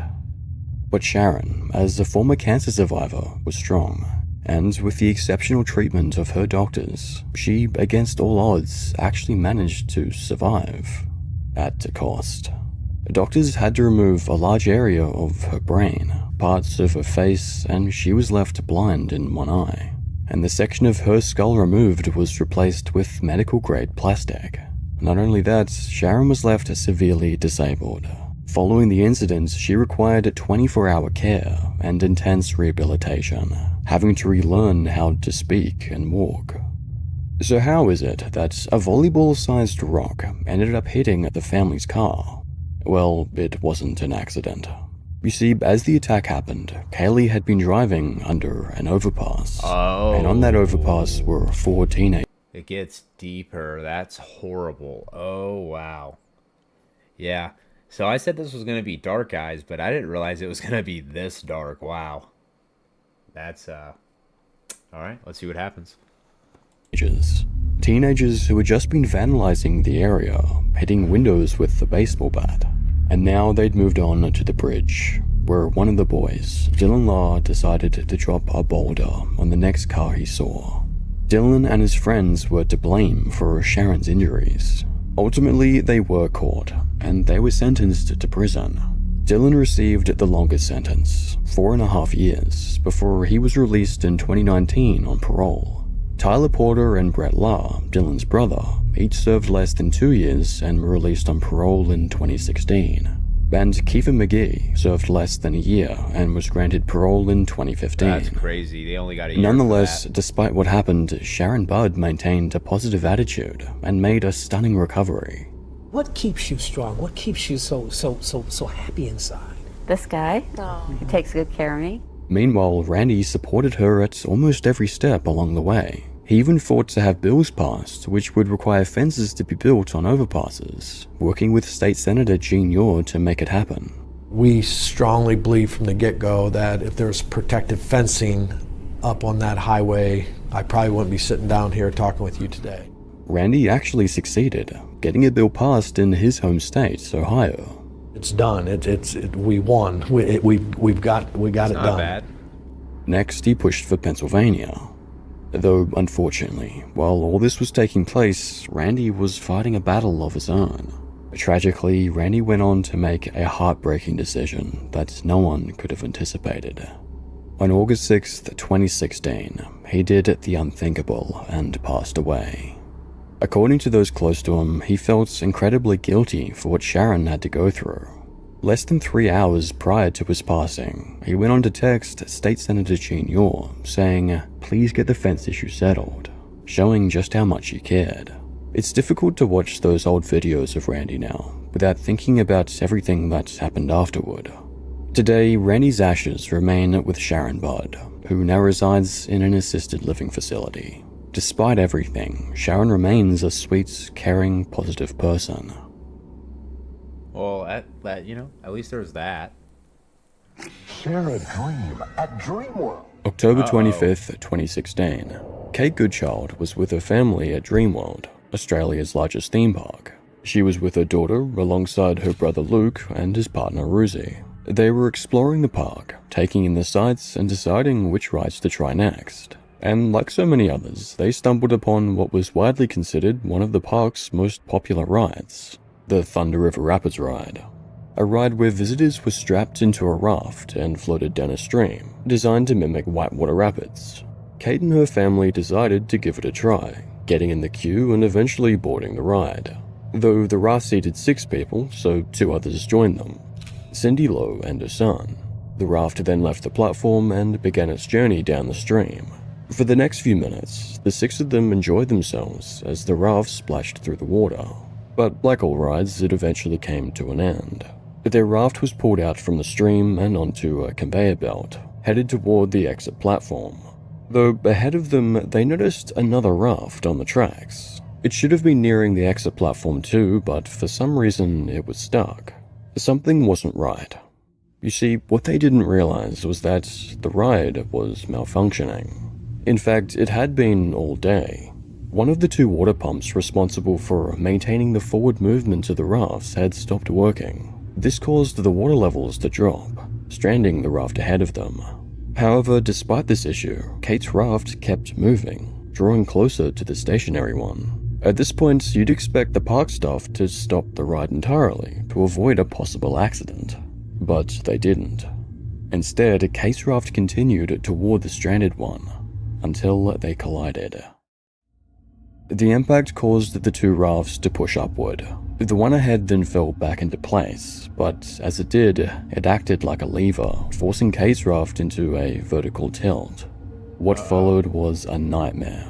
But Sharon, as a former cancer survivor, was strong, and with the exceptional treatment of her doctors, she, against all odds, actually managed to survive. At a cost. Doctors had to remove a large area of her brain, parts of her face, and she was left blind in one eye. And the section of her skull removed was replaced with medical-grade plastic. Not only that, Sharon was left severely disabled. Following the incident, she required 24-hour care and intense rehabilitation, having to relearn how to speak and walk. So how is it that a volleyball-sized rock ended up hitting the family's car? Well, it wasn't an accident. You see, as the attack happened, Kaylee had been driving under an overpass. Oh. And on that overpass were 4 teenagers. It gets deeper. That's horrible. Oh, wow. Yeah. So I said this was going to be dark, guys, but I didn't realize it was going to be this dark. Wow. That's, all right, let's see what happens. Teenagers who had just been vandalizing the area, hitting windows with a baseball bat. And now they'd moved on to the bridge, where one of the boys, Dylan Law, decided to drop a boulder on the next car he saw. Dylan and his friends were to blame for Sharon's injuries. Ultimately, they were caught, and they were sentenced to prison. Dylan received the longest sentence, 4.5 years, before he was released in 2019 on parole. Tyler Porter and Brett Lahr, Dylan's brother, each served less than 2 years and were released on parole in 2016. And Kiefer McGee served less than a year and was granted parole in 2015. That's crazy. They only got a year. Nonetheless, despite what happened, Sharon Budd maintained a positive attitude and made a stunning recovery. What keeps you strong? What keeps you so happy inside? This guy. He takes good care of me. Meanwhile, Randy supported her at almost every step along the way. He even fought to have bills passed, which would require fences to be built on overpasses, working with State Senator Gene Ure to make it happen. We strongly believe from the get-go that if there's protective fencing up on that highway, I probably wouldn't be sitting down here talking with you today. Randy actually succeeded, getting a bill passed in his home state, Ohio. It's done. We won. We got it done. Not bad. Next, he pushed for Pennsylvania. Though, unfortunately, while all this was taking place, Randy was fighting a battle of his own. Tragically, Randy went on to make a heartbreaking decision that no one could have anticipated. On August 6th, 2016, he did the unthinkable and passed away. According to those close to him, he felt incredibly guilty for what Sharon had to go through. Less than 3 hours prior to his passing, he went on to text State Senator Gene Ure, saying, "Please get the fence issue settled," showing just how much he cared. It's difficult to watch those old videos of Randy now, without thinking about everything that happened afterward. Today, Randy's ashes remain with Sharon Budd, who now resides in an assisted living facility. Despite everything, Sharon remains a sweet, caring, positive person. Well, at least there's that. Share a dream at Dreamworld. October 25th, 2016. Kate Goodchild was with her family at Dreamworld, Australia's largest theme park. She was with her daughter alongside her brother Luke and his partner Ruzi. They were exploring the park, taking in the sights and deciding which rides to try next. And like so many others, they stumbled upon what was widely considered one of the park's most popular rides, the Thunder River Rapids ride. A ride where visitors were strapped into a raft and floated down a stream, designed to mimic whitewater rapids. Kate and her family decided to give it a try, getting in the queue and eventually boarding the ride. Though the raft seated 6 people, so 2 others joined them, Cindy Lowe and her son. The raft then left the platform and began its journey down the stream. For the next few minutes, the 6 of them enjoyed themselves as the raft splashed through the water. But like all rides, it eventually came to an end. Their raft was pulled out from the stream and onto a conveyor belt, headed toward the exit platform. Though ahead of them, they noticed another raft on the tracks. It should have been nearing the exit platform too, but for some reason it was stuck. Something wasn't right. You see, what they didn't realize was that the ride was malfunctioning. In fact, it had been all day. One of the 2 water pumps responsible for maintaining the forward movement of the rafts had stopped working. This caused the water levels to drop, stranding the raft ahead of them. However, despite this issue, Kate's raft kept moving, drawing closer to the stationary one. At this point, you'd expect the park staff to stop the ride entirely to avoid a possible accident. But they didn't. Instead, Kate's raft continued toward the stranded one, until they collided. The impact caused the 2 rafts to push upward. The one ahead then fell back into place, but as it did, it acted like a lever, forcing Kate's raft into a vertical tilt. What followed was a nightmare.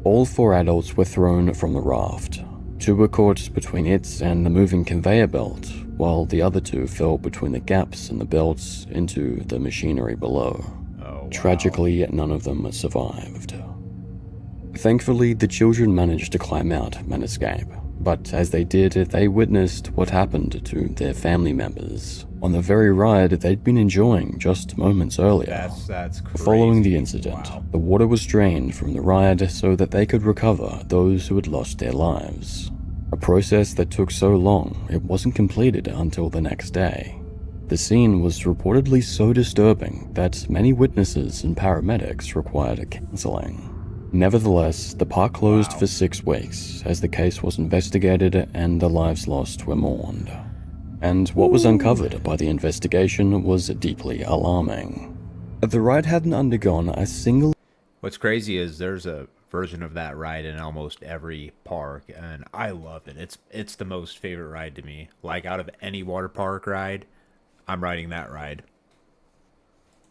All 4 adults were thrown from the raft. 2 were caught between it and the moving conveyor belt, while the other 2 fell between the gaps in the belts into the machinery below. Tragically, none of them survived. Thankfully, the children managed to climb out and escape, but as they did, they witnessed what happened to their family members on the very ride they'd been enjoying just moments earlier. That's crazy. Following the incident, the water was drained from the ride so that they could recover those who had lost their lives. A process that took so long, it wasn't completed until the next day. The scene was reportedly so disturbing that many witnesses and paramedics required counseling. Nevertheless, the park closed for 6 weeks as the case was investigated and the lives lost were mourned. And what was uncovered by the investigation was deeply alarming. The ride hadn't undergone a single... What's crazy is there's a version of that ride in almost every park, and I love it. It's the most favorite ride to me. Like, out of any water park ride, I'm riding that ride.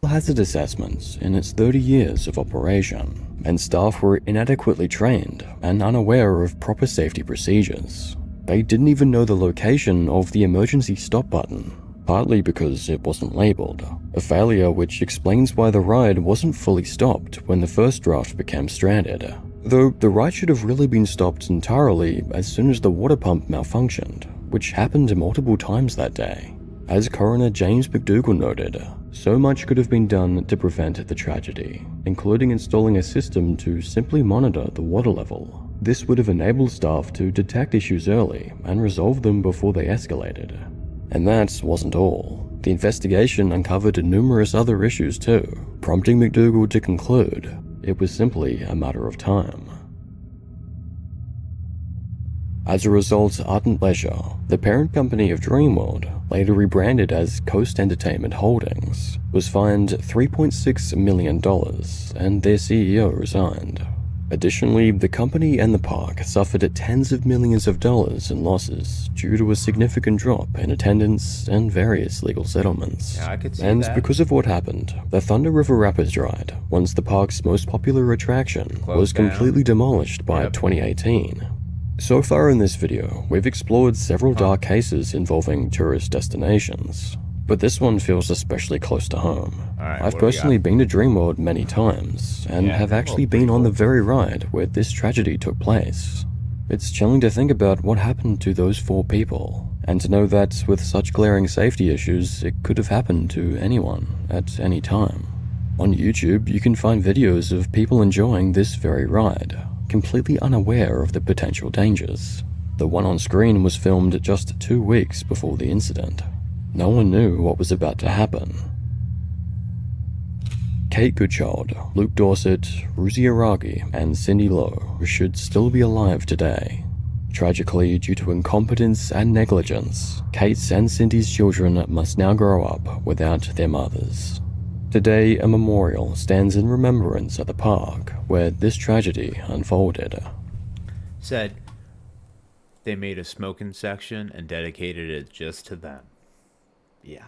Hazard assessments in its 30 years of operation, and staff were inadequately trained and unaware of proper safety procedures. They didn't even know the location of the emergency stop button, partly because it wasn't labeled, a failure which explains why the ride wasn't fully stopped when the first draft became stranded. Though the ride should have really been stopped entirely as soon as the water pump malfunctioned, which happened multiple times that day. As Coroner James McDougall noted, so much could have been done to prevent the tragedy, including installing a system to simply monitor the water level. This would have enabled staff to detect issues early and resolve them before they escalated. And that wasn't all. The investigation uncovered numerous other issues too, prompting McDougall to conclude it was simply a matter of time. As a result, Ardent Leisure, the parent company of Dreamworld, later rebranded as Coast Entertainment Holdings, was fined $3.6 million and their CEO resigned. Additionally, the company and the park suffered tens of millions of dollars in losses due to a significant drop in attendance and various legal settlements. Yeah, I could see and that. Because of what happened, the Thunder River Rapids ride, once the park's most popular attraction, was completely demolished by 2018. So far in this video, we've explored several dark cases involving tourist destinations, but this one feels especially close to home. I've personally been to Dreamworld many times, and have actually been on the very ride where this tragedy took place. It's chilling to think about what happened to those 4 people, and to know that with such glaring safety issues, it could have happened to anyone at any time. On YouTube, you can find videos of people enjoying this very ride, completely unaware of the potential dangers. The one on screen was filmed just 2 weeks before the incident. No one knew what was about to happen. Kate Goodchild, Luke Dorset, Ruzi Aragi, and Cindy Lowe should still be alive today. Tragically, due to incompetence and negligence, Kate's and Cindy's children must now grow up without their mothers. Today, a memorial stands in remembrance at the park where this tragedy unfolded. Said they made a smoking section and dedicated it just to them. Yeah.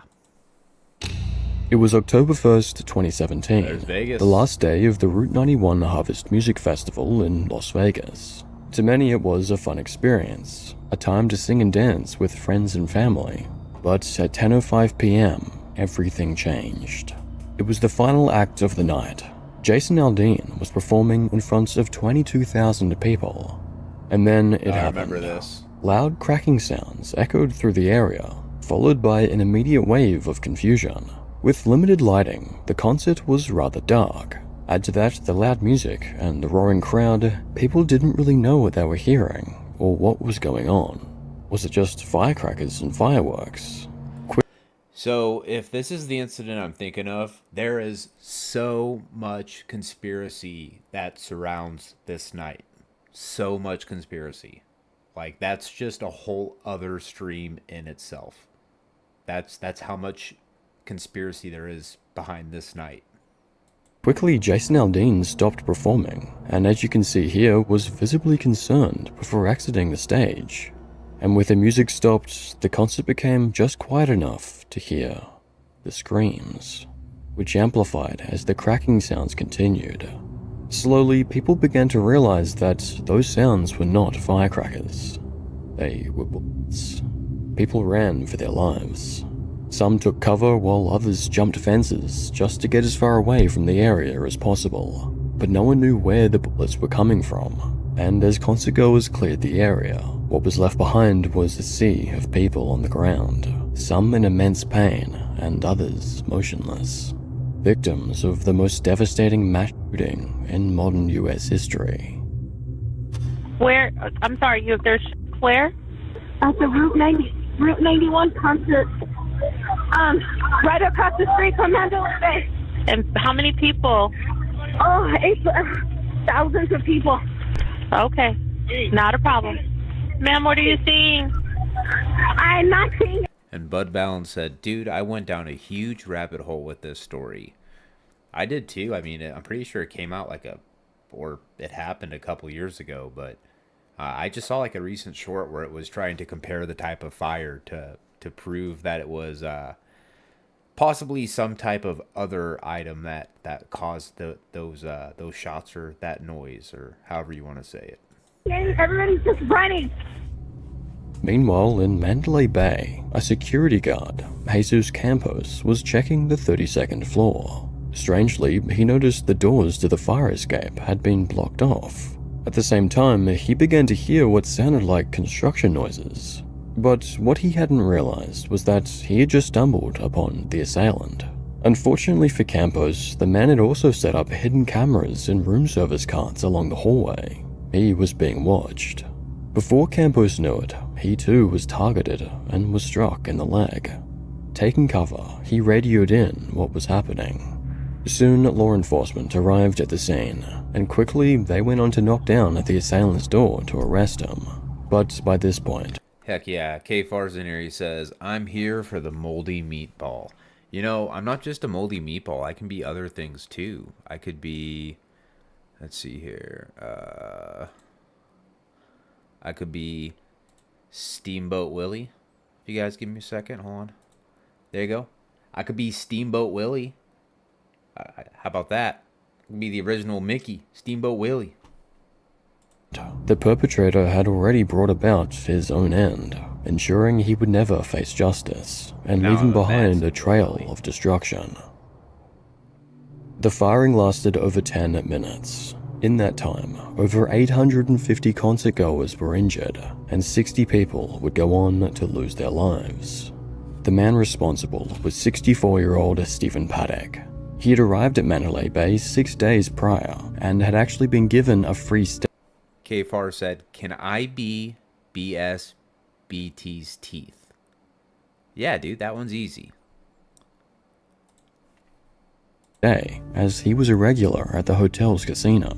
It was October 1st, 2017, There's Vegas. the last day of the Route 91 Harvest Music Festival in Las Vegas. To many it was a fun experience, a time to sing and dance with friends and family. But at 10:05 p.m., everything changed. It was the final act of the night. Jason Aldean was performing in front of 22,000 people. And then it happened. I remember this. Loud cracking sounds echoed through the area, followed by an immediate wave of confusion. With limited lighting, the concert was rather dark. Add to that the loud music and the roaring crowd, people didn't really know what they were hearing or what was going on. Was it just firecrackers and fireworks? So, if this is the incident I'm thinking of, there is so much conspiracy that surrounds this night. So much conspiracy. Like, that's just a whole other stream in itself. That's how much conspiracy there is behind this night. Quickly, Jason Aldean stopped performing, and as you can see here, was visibly concerned before exiting the stage. And with the music stopped, the concert became just quiet enough to hear the screams, which amplified as the cracking sounds continued. Slowly, people began to realize that those sounds were not firecrackers. They were bullets. People ran for their lives. Some took cover while others jumped fences just to get as far away from the area as possible. But no one knew where the bullets were coming from. And as concertgoers cleared the area, what was left behind was a sea of people on the ground, some in immense pain and others motionless. Victims of the most devastating mass shooting in modern US history. Where? I'm sorry, there's where? At the Route 91 concert. Right across the street from Mandalay Bay. And how many people? Oh, thousands of people. Okay, not a problem. Ma'am, what are you seeing? I'm not seeing. And Bud Balance said, dude, I went down a huge rabbit hole with this story. I did too. I mean, I'm pretty sure it came out or it happened a couple years ago, but I just saw like a recent short where it was trying to compare the type of fire to prove that it was possibly some type of other item that caused those shots or that noise or however you want to say it. Everybody's just running. Meanwhile, in Mandalay Bay, a security guard, Jesus Campos, was checking the 32nd floor. Strangely, he noticed the doors to the fire escape had been blocked off. At the same time, he began to hear what sounded like construction noises. But what he hadn't realized was that he had just stumbled upon the assailant. Unfortunately for Campos, the man had also set up hidden cameras in room service carts along the hallway. He was being watched. Before Campos knew it, he too was targeted and was struck in the leg. Taking cover, he radioed in what was happening. Soon, law enforcement arrived at the scene, and quickly they went on to knock down the assailant's door to arrest him. But by this point... Heck yeah, K-Far's in here, he says, I'm here for the moldy meatball. You know, I'm not just a moldy meatball, I can be other things too. I could be... Let's see here, I could be Steamboat Willie. If you guys give me a second, hold on. There you go. I could be Steamboat Willie. How about that? I could be the original Mickey, Steamboat Willie. The perpetrator had already brought about his own end, ensuring he would never face justice, and leaving behind a trail of destruction. The firing lasted over 10 minutes. In that time, over 850 concertgoers were injured, and 60 people would go on to lose their lives. The man responsible was 64-year-old Stephen Paddock. He had arrived at Mandalay Bay 6 days prior, and had actually been given a free stay. K-Far said, can I be BSBT's teeth? Yeah, dude, that one's easy. As he was a regular at the hotel's casino.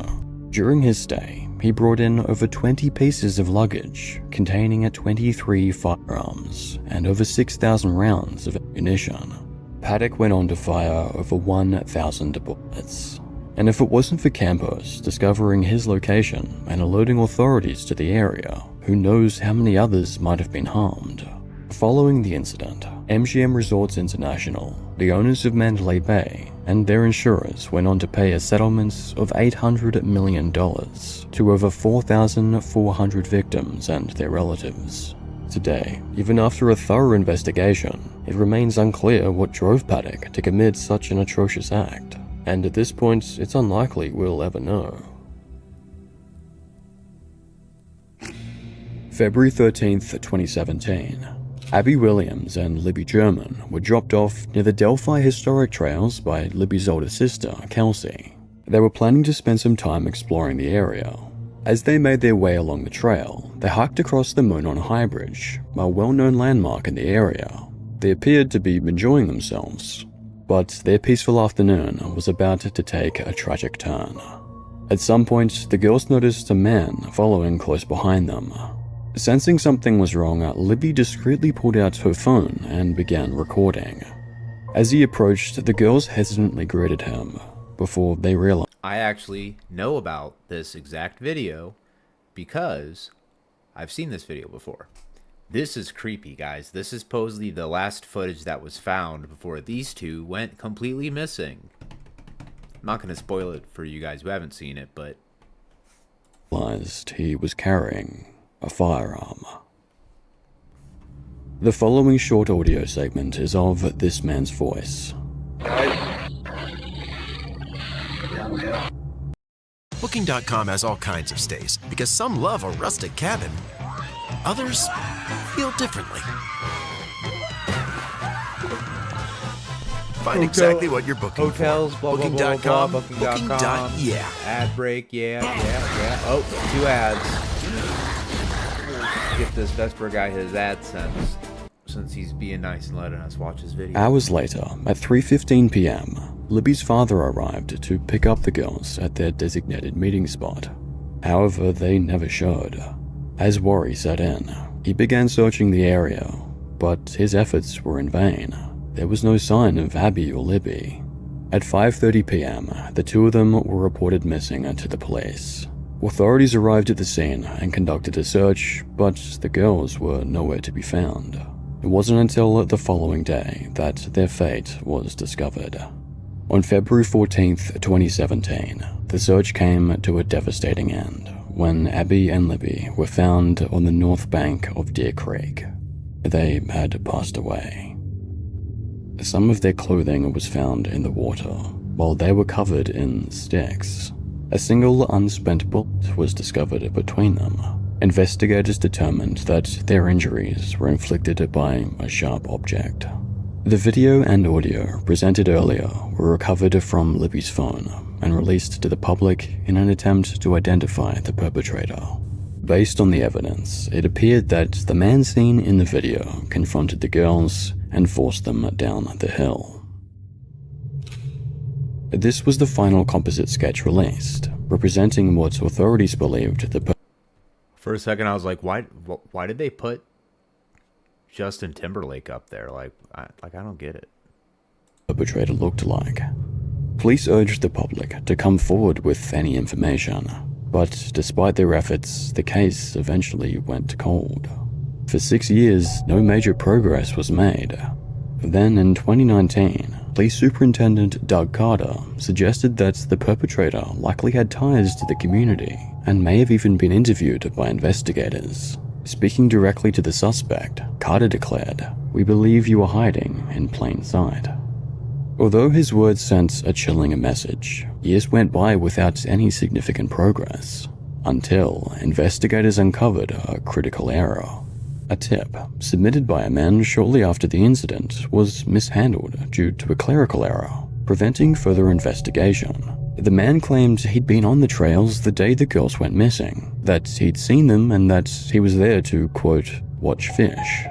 During his stay, he brought in over 20 pieces of luggage containing 23 firearms and over 6,000 rounds of ammunition. Paddock went on to fire over 1,000 bullets. And if it wasn't for Campos discovering his location and alerting authorities to the area, who knows how many others might have been harmed. Following the incident, MGM Resorts International, the owners of Mandalay Bay, and their insurers went on to pay a settlement of $800 million to over 4,400 victims and their relatives. Today, even after a thorough investigation, it remains unclear what drove Paddock to commit such an atrocious act, and at this point, it's unlikely we'll ever know. February 13th, 2017. Abby Williams and Libby German were dropped off near the Delphi Historic Trails by Libby's older sister, Kelsey. They were planning to spend some time exploring the area. As they made their way along the trail, they hiked across the Monon High Bridge, a well-known landmark in the area. They appeared to be enjoying themselves, but their peaceful afternoon was about to take a tragic turn. At some point, the girls noticed a man following close behind them. Sensing something was wrong, Libby discreetly pulled out her phone and began recording. As he approached, the girls hesitantly greeted him, before they realized... I actually know about this exact video because I've seen this video before. This is creepy, guys. This is supposedly the last footage that was found before these two went completely missing. I'm not going to spoil it for you guys who haven't seen it, but... ...realized he was carrying a firearm. The following short audio segment is of this man's voice. Booking.com has all kinds of stays because some love a rustic cabin. Others feel differently. Find exactly what you're booking hotels, for. Blah, blah, blah, blah, Booking.com. Yeah. Ad break, yeah. Oh, 2 ads. Get this Vesper guy his AdSense. since he's being nice and letting us watch his video. Hours later, at 3:15 p.m., Libby's father arrived to pick up the girls at their designated meeting spot. However, they never showed. As worry set in, he began searching the area, but his efforts were in vain. There was no sign of Abby or Libby. At 5:30 p.m., the two of them were reported missing to the police. Authorities arrived at the scene and conducted a search, but the girls were nowhere to be found. It wasn't until the following day that their fate was discovered. On February 14th, 2017, the search came to a devastating end when Abby and Libby were found on the north bank of Deer Creek. They had passed away. Some of their clothing was found in the water, while they were covered in sticks. A single unspent bullet was discovered between them. Investigators determined that their injuries were inflicted by a sharp object. The video and audio presented earlier were recovered from Libby's phone and released to the public in an attempt to identify the perpetrator. Based on the evidence, it appeared that the man seen in the video confronted the girls and forced them down the hill. This was the final composite sketch released, representing what authorities believed the For a second, I was like, why did they put Justin Timberlake up there? I don't get it. Perpetrator looked like. Police urged the public to come forward with any information, but despite their efforts, the case eventually went cold. For 6 years, no major progress was made. Then in 2019, Police Superintendent Doug Carter suggested that the perpetrator likely had ties to the community and may have even been interviewed by investigators. Speaking directly to the suspect, Carter declared, "We believe you are hiding in plain sight." Although his words sent a chilling message, years went by without any significant progress, until investigators uncovered a critical error. A tip, submitted by a man shortly after the incident, was mishandled due to a clerical error, preventing further investigation. The man claimed he'd been on the trails the day the girls went missing, that he'd seen them and that he was there to, quote, watch fish.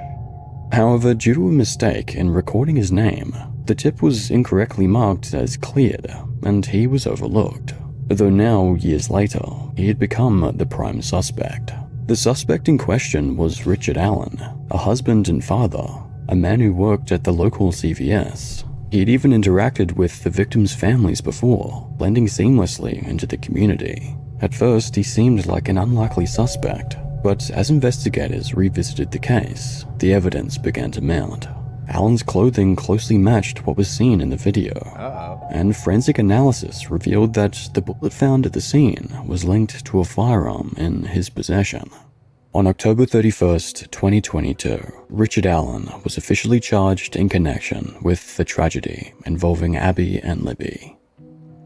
However, due to a mistake in recording his name, the tip was incorrectly marked as cleared, and he was overlooked. Though now, years later, he had become the prime suspect. The suspect in question was Richard Allen, a husband and father, a man who worked at the local CVS. He had even interacted with the victims' families before, blending seamlessly into the community. At first, he seemed like an unlikely suspect, but as investigators revisited the case, the evidence began to mount. Allen's clothing closely matched what was seen in the video, and forensic analysis revealed that the bullet found at the scene was linked to a firearm in his possession. On October 31st, 2022, Richard Allen was officially charged in connection with the tragedy involving Abby and Libby.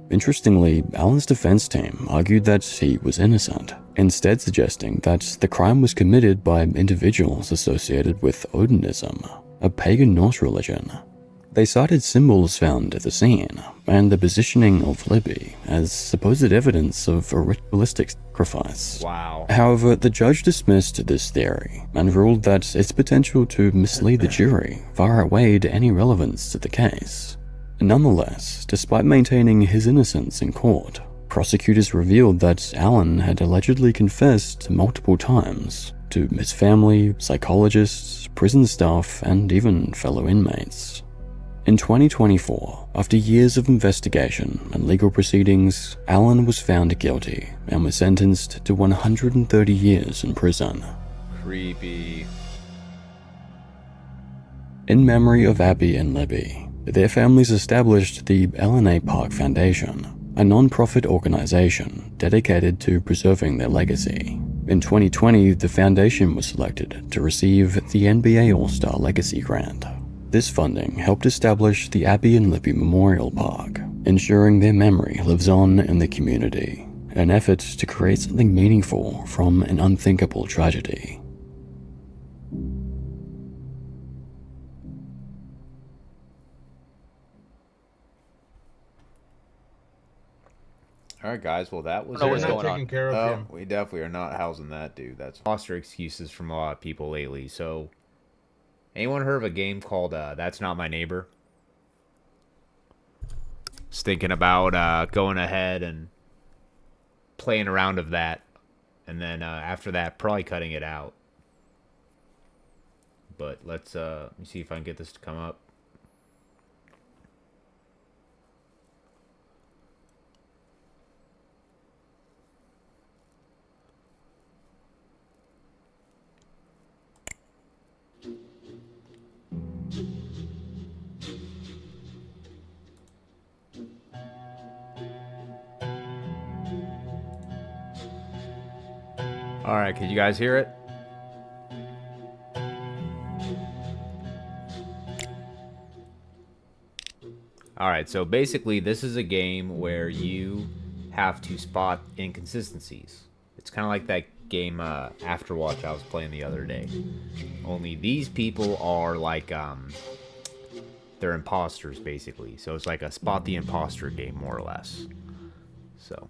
Interestingly, Allen's defense team argued that he was innocent, instead suggesting that the crime was committed by individuals associated with Odinism, a pagan Norse religion. They cited symbols found at the scene and the positioning of Libby as supposed evidence of a ritualistic sacrifice. Wow. However, the judge dismissed this theory and ruled that its potential to mislead the jury far outweighed any relevance to the case. Nonetheless, despite maintaining his innocence in court, prosecutors revealed that Allen had allegedly confessed multiple times to his family, psychologists, prison staff, and even fellow inmates. In 2024, after years of investigation and legal proceedings, Allen was found guilty and was sentenced to 130 years in prison. Creepy. In memory of Abby and Libby, their families established the LNA Park Foundation, a non-profit organization dedicated to preserving their legacy. In 2020, the foundation was selected to receive the NBA All-Star Legacy Grant. This funding helped establish the Abby and Libby Memorial Park, ensuring their memory lives on in the community, an effort to create something meaningful from an unthinkable tragedy. All right, guys. Well, that was. We're not taking care of him. We definitely are not housing that dude. That's foster excuses from a lot of people lately. So, Anyone heard of a game called That's Not My Neighbor? Just thinking about going ahead and playing around of that. And then after that, probably cutting it out. But let's let me see if I can get this to come up. All right, can you guys hear it? All right, so basically this is a game where you have to spot inconsistencies. It's kind of like that game Afterwatch I was playing the other day. Only these people are like they're imposters basically. So it's like a spot the imposter game more or less. So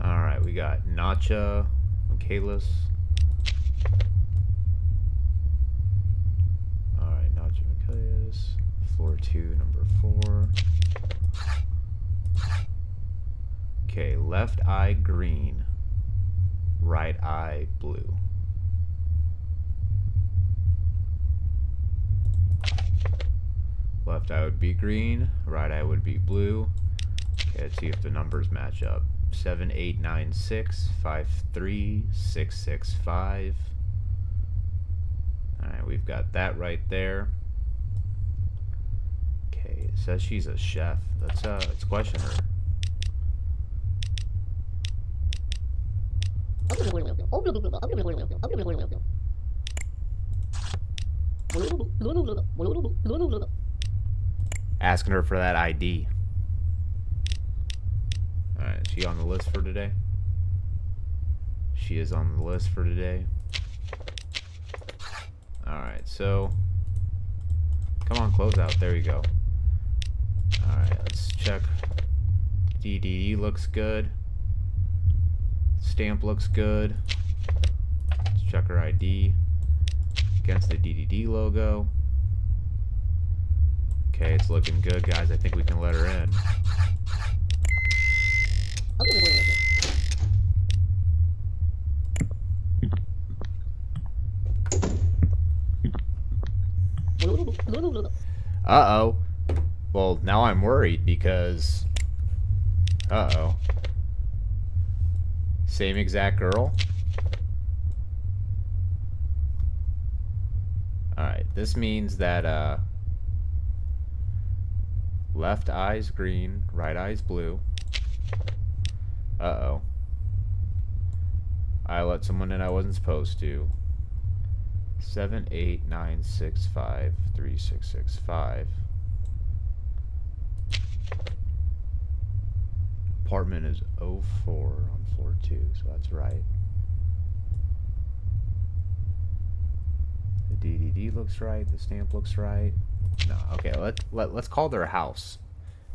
alright, we got Nacha, Michaelis. Alright, Nacha, Michaelis. Floor 2, number 4. Okay, left eye green, right eye blue. Left eye would be green, right eye would be blue. Okay, let's see if the numbers match up. 7896 53665. Alright, we've got that right there. Okay, it says she's a chef. Let's question her. Asking her for that ID. Alright, is she on the list for today? She is on the list for today. Alright, so come on, close out. There you go. Alright, let's check. DDD looks good. Stamp looks good. Let's check her ID against the DDD logo. Okay, it's looking good, guys. I think we can let her in. Uh-oh. Well, now I'm worried because... Uh-oh. Same exact girl? Alright, this means that, left eye's green, right eye's blue. Uh-oh. I let someone in I wasn't supposed to. 7896536665. Apartment is 04 on floor 2, so that's right. The DDD looks right, the stamp looks right. No, okay, let's call their house.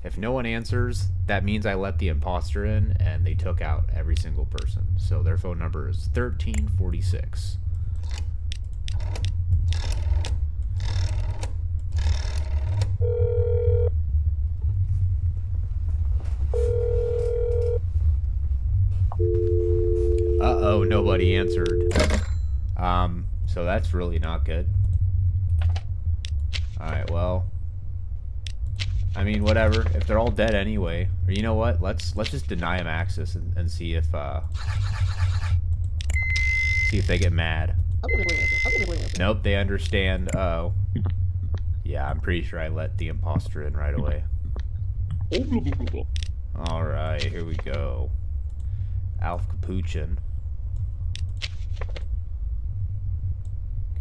If no one answers, that means I let the imposter in and they took out every single person. So their phone number is 1346. Uh-oh, nobody answered. So that's really not good. Alright, well, I mean, whatever. If they're all dead anyway, or you know what? Let's just deny them access and see if they get mad. Nope, they understand. Uh-oh. Yeah, I'm pretty sure I let the imposter in right away. All right, here we go. Alf Capuchin.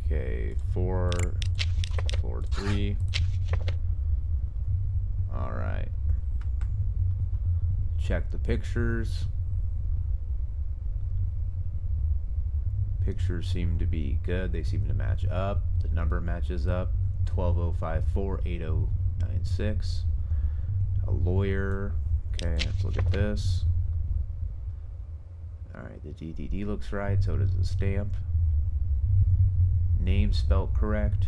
Okay, floor 3. Alright. Check the pictures. Pictures seem to be good. They seem to match up. The number matches up. 120548096. A lawyer. Okay, let's look at this. Alright, the DDD looks right, so does the stamp. Name spelt correct.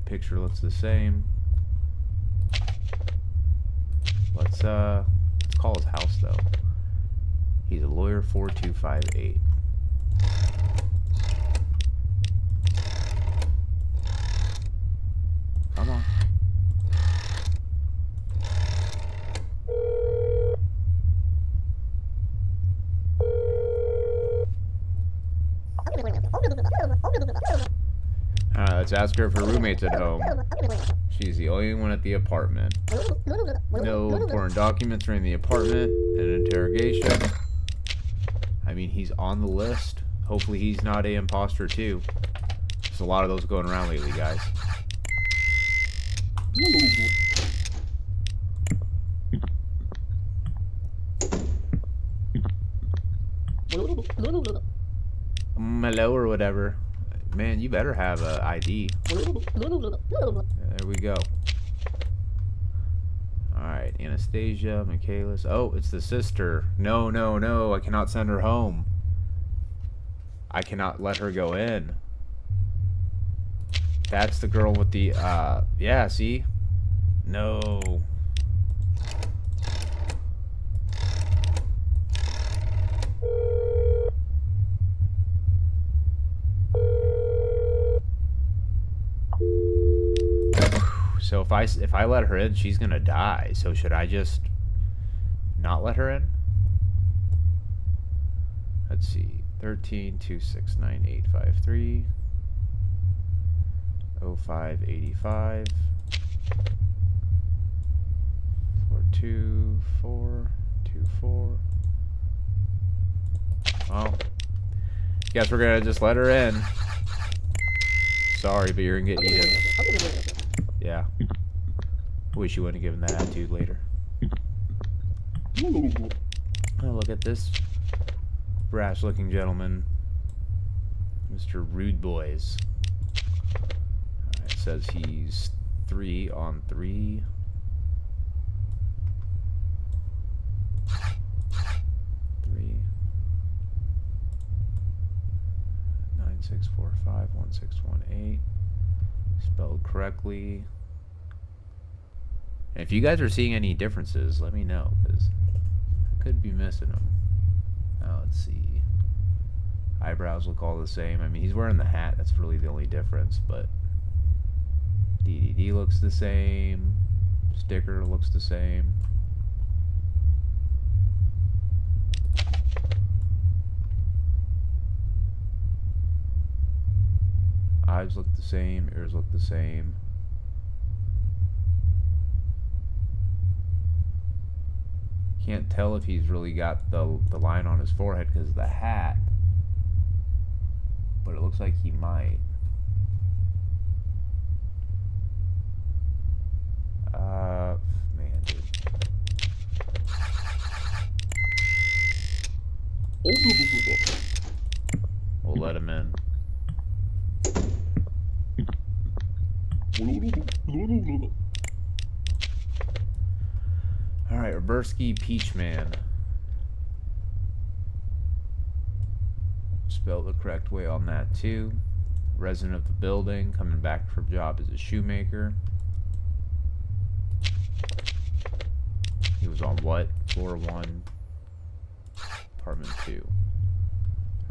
Picture looks the same. Let's call his house though. He's a lawyer 4258. Come on. Let's ask her if her roommate's at home. She's the only one at the apartment. No important documents are in the apartment. An interrogation. I mean, he's on the list. Hopefully he's not an imposter too. There's a lot of those going around lately, guys. Hello or whatever. Man, you better have a ID. There we go. Alright, Anastasia, Michaelis. Oh, it's the sister. No, no, no. I cannot send her home. I cannot let her go in. That's the girl with the, yeah, see? No. So if I let her in, she's gonna die. So should I just not let her in? Let's see. 13269853 0585 42424. Well, guess we're gonna just let her in. Sorry, but you're gonna get eaten. Yeah. Wish you wouldn't have given that attitude later. Oh, look at this brash looking gentleman. Mr. Rude Boys. It says he's 3 on 3. Three. 96451618. Spelled correctly. And if you guys are seeing any differences, let me know, because I could be missing them. Now let's see. Eyebrows look all the same. I mean, he's wearing the hat. That's really the only difference. But DDD looks the same. Sticker looks the same. Eyes look the same. Ears look the same. Can't tell if he's really got the line on his forehead because of the hat, but it looks like he might. Man, dude. We'll let him in. Alright, Roberski Peachman. Spelled the correct way on that too. Resident of the building, coming back from job as a shoemaker. He was on what? Floor 1, apartment 2.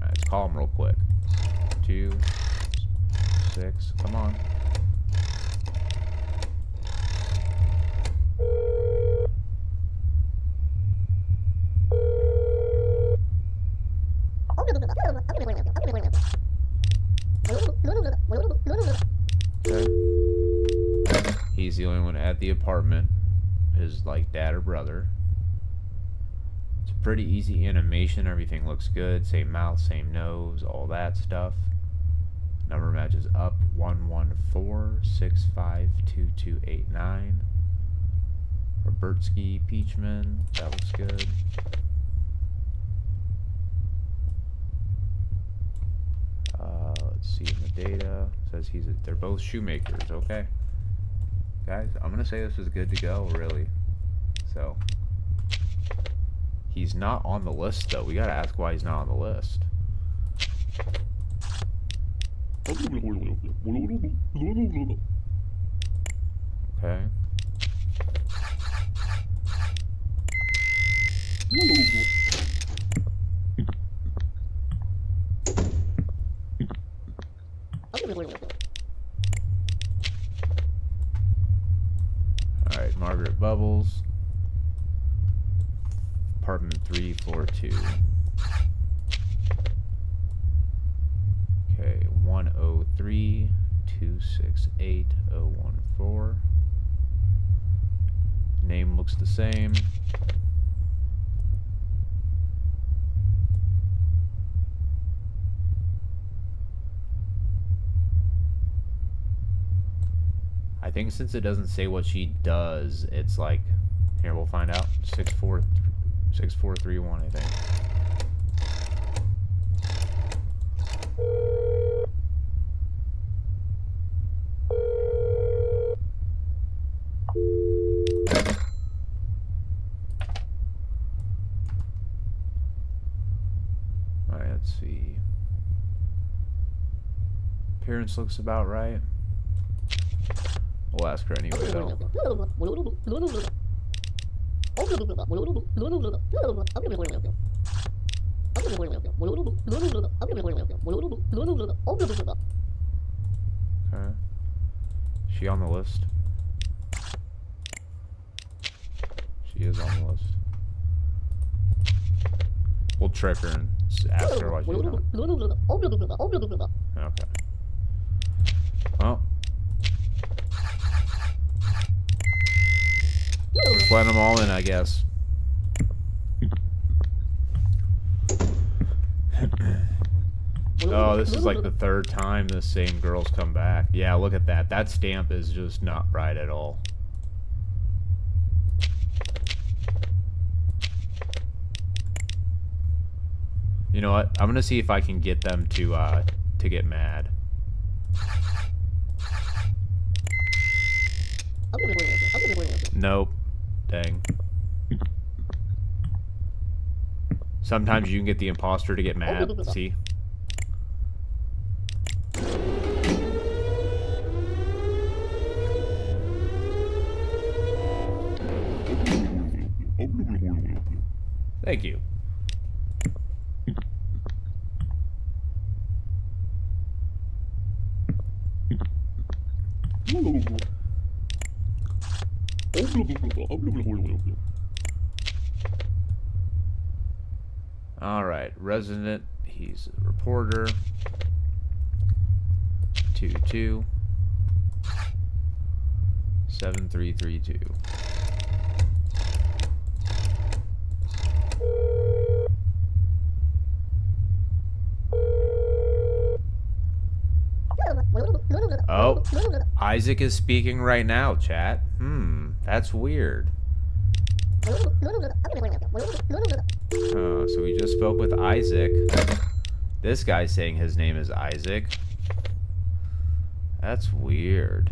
Alright, let's call him real quick. 2, 6, come on. Okay. He's the only one at the apartment. His like dad or brother. It's pretty easy animation. Everything looks good. Same mouth, same nose, all that stuff. Number matches up 114652289. Robertsky, Peachman, that looks good. Let's see in the data. It says they're both shoemakers. Okay, guys, I'm gonna say this is good to go, really. So he's not on the list though. We gotta ask why he's not on the list. Okay. Alright, Margaret Bubbles. Apartment 342. Okay, 103-268-014. Name looks the same. I think since it doesn't say what she does, it's like, here, we'll find out. 6431, I think. Alright, let's see. Appearance looks about right. We'll ask her anyway, though. Okay. Is she on the list? She is on the list. We'll trick her and ask her why she's not. Okay. Well. Just let them all in, I guess. Oh, this is like the third time the same girl's come back. Yeah, look at that. That stamp is just not right at all. You know what? I'm gonna see if I can get them to get mad. Nope. Dang. Sometimes you can get the imposter to get mad. See? Thank you. Alright, resident, he's a reporter. 22 7332. Oh, Isaac is speaking right now, chat. That's weird. So we just spoke with Isaac. This guy's saying his name is Isaac. That's weird.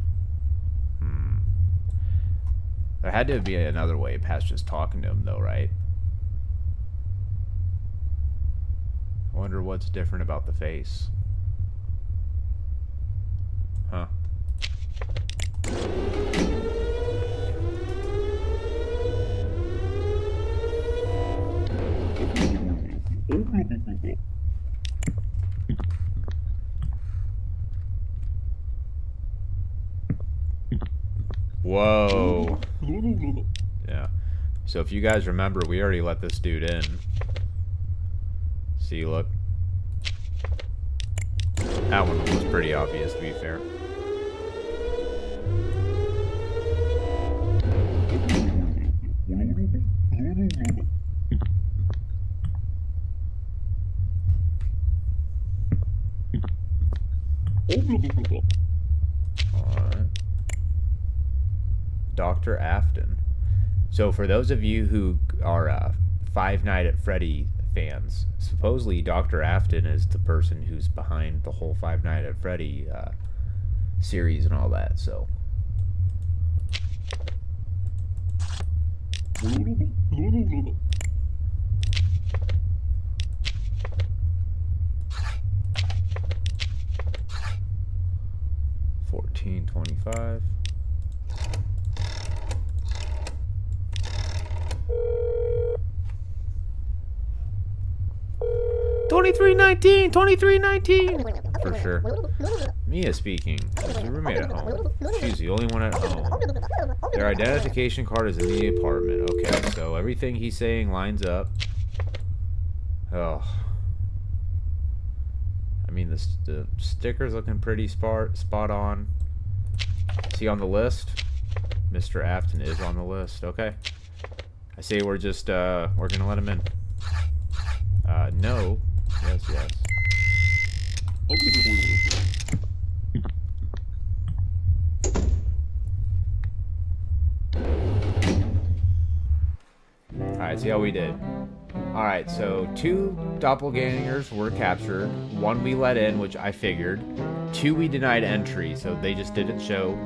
There had to be another way past just talking to him, though, right? I wonder what's different about the face. Huh. Whoa. Yeah. So if you guys remember, we already let this dude in. See, look. That one was pretty obvious, to be fair. Alright. Dr. Afton. So for those of you who are Five Nights at Freddy fans, supposedly Dr. Afton is the person who's behind the whole Five Nights at Freddy series and all that, so. $14.25. 2319, 2319. For sure. Mia speaking. Is your roommate at home? She's the only one at home. Their identification card is in the apartment. Okay, so everything he's saying lines up. Oh. I mean, the sticker's looking pretty spot on. Is he on the list? Mr. Afton is on the list. Okay. I say we're just, we're gonna let him in. No. Yes, yes. Alright, see how we did. Alright, so 2 doppelgangers were captured. 1 we let in, which I figured. 2 we denied entry, so they just didn't show.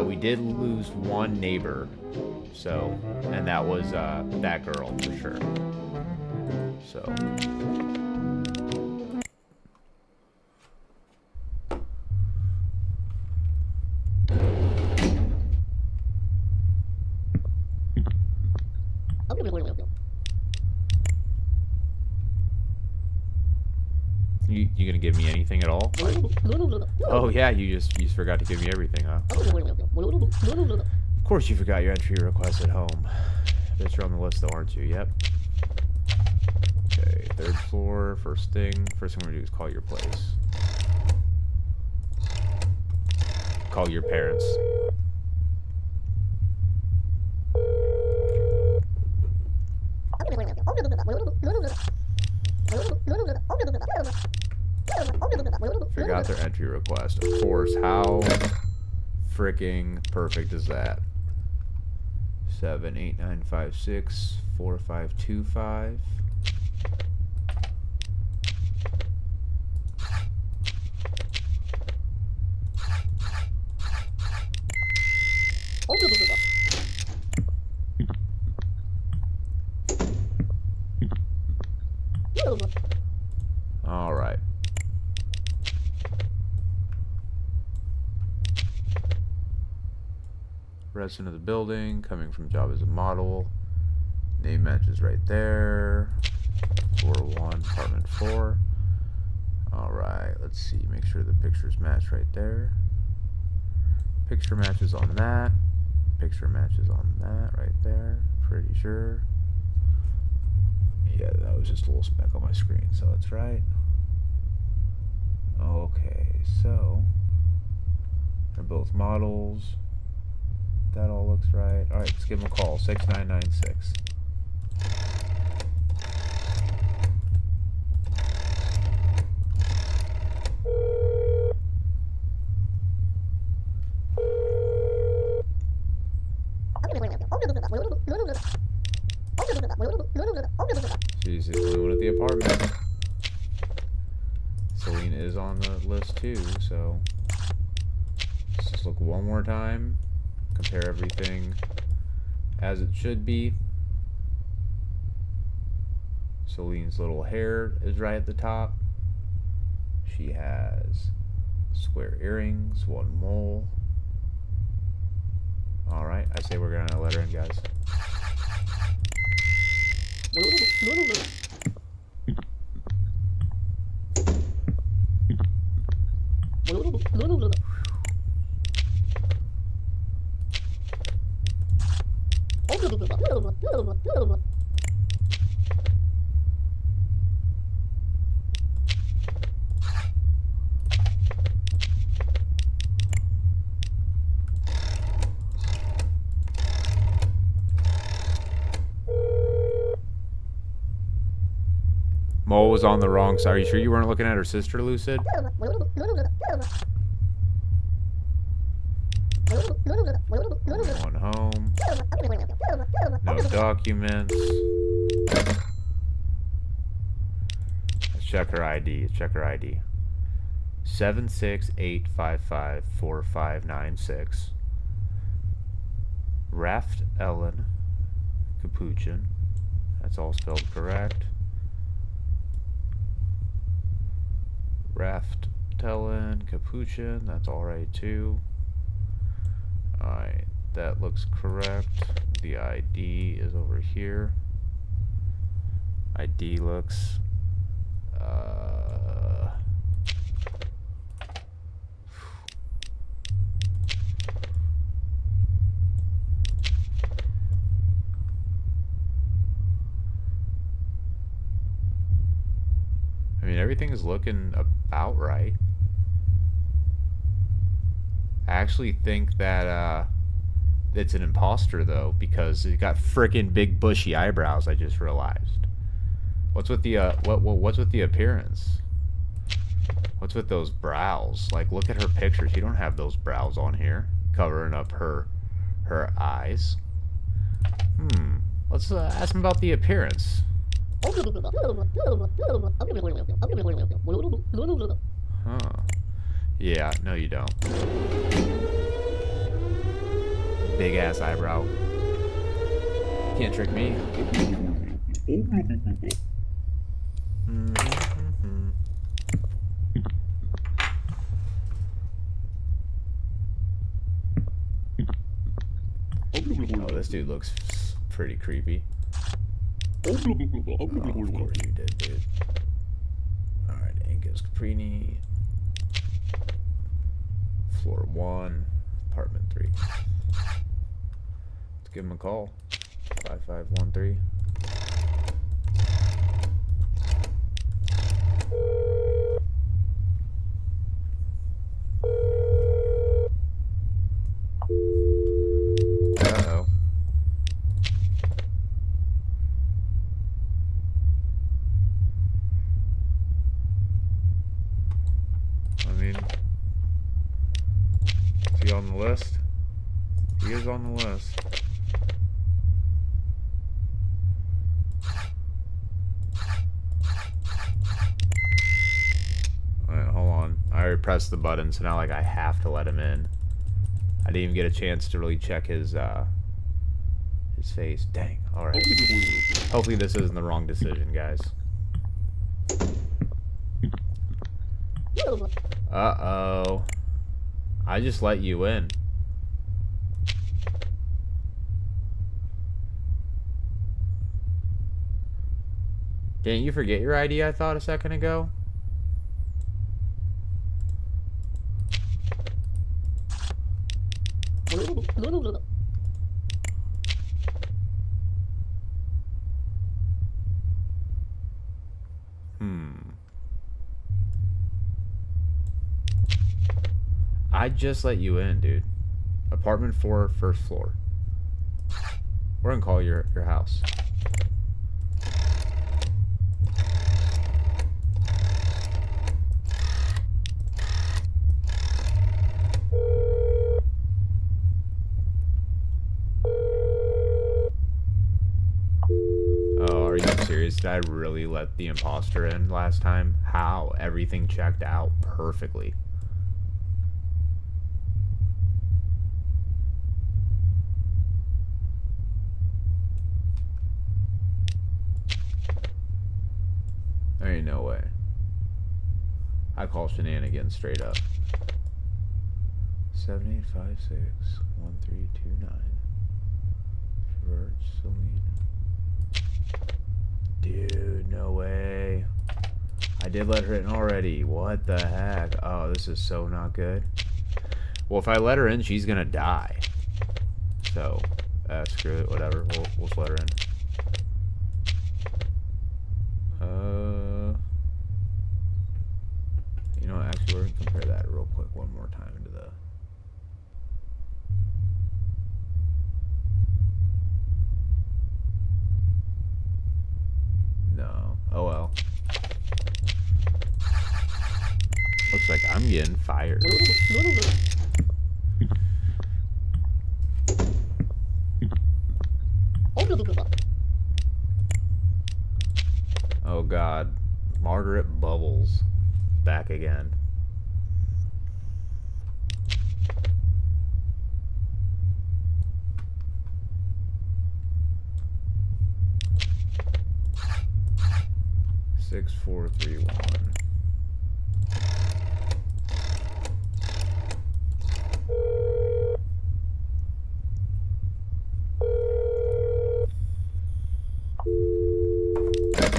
We did lose 1 neighbor. So, and that was that girl, for sure. So... You gonna give me anything at all? Oh yeah, you just forgot to give me everything, huh? Of course you forgot your entry request at home. Bet you're on the list though, aren't you? Yep. Okay, 3rd floor, first thing we're gonna do is call your place. Call your parents. Forgot their entry request. Of course, how freaking perfect is that? 78956 4525. All right. Resident of the building, coming from job as a model. Name matches right there. Floor 1, apartment 4. All right, let's see. Make sure the pictures match right there. Picture matches on that. Picture matches on that right there. Pretty sure. Yeah, that was just a little speck on my screen, so it's right. Okay, so they're both models. That all looks right. All right, let's give them a call. 6996. She's the only one at the apartment. Celine is on the list too, so let's just look one more time. Compare everything as it should be. Celine's little hair is right at the top. She has square earrings, 1 mole. Alright, I say we're gonna let her in, guys. Mo was on the wrong side. Are you sure you weren't looking at her sister, Lucid? Going home. No documents. Let's check her ID. Let's check her ID. 768554596. Raft Ellen Capuchin. That's all spelled correct. Raft Ellen Capuchin. That's all right too. Alright, that looks correct. The ID is over here. ID looks I mean, everything is looking about right. I actually think that it's an imposter though, because he's got frickin' big bushy eyebrows. I just realized. What's with the what's with the appearance? What's with those brows? Like, look at her pictures. You don't have those brows on here, covering up her eyes. Let's ask him about the appearance. Huh. Yeah, no you don't. Big ass eyebrow. Can't trick me. Oh, this dude looks pretty creepy. Oh, of course you did, dude. Alright, Angus Caprini. Floor 1, apartment 3. Let's give him a call. 5513. Uh-oh. I mean, is he on the list? He is on the list. Alright, hold on. I already pressed the button, so now like I have to let him in. I didn't even get a chance to really check his face. Dang. Alright. Hopefully this isn't the wrong decision, guys. Uh-oh. I just let you in. Didn't you forget your ID, I thought, a second ago? I just let you in, dude. Apartment 4, first floor. We're gonna call your house. Oh, are you serious? Did I really let the imposter in last time? How? Everything checked out perfectly. There ain't no way. I call shenanigans straight up. 7856-1329. George Celine. Dude, no way. I did let her in already. What the heck? Oh, this is so not good. Well, if I let her in, she's gonna die. So, screw it. Whatever. We'll just let her in. You know what, actually, we're gonna compare that real quick one more time to the... No. Oh well. Looks like I'm getting fired. Oh God, Margaret Bubbles, back again. Six, 4, 3, 1.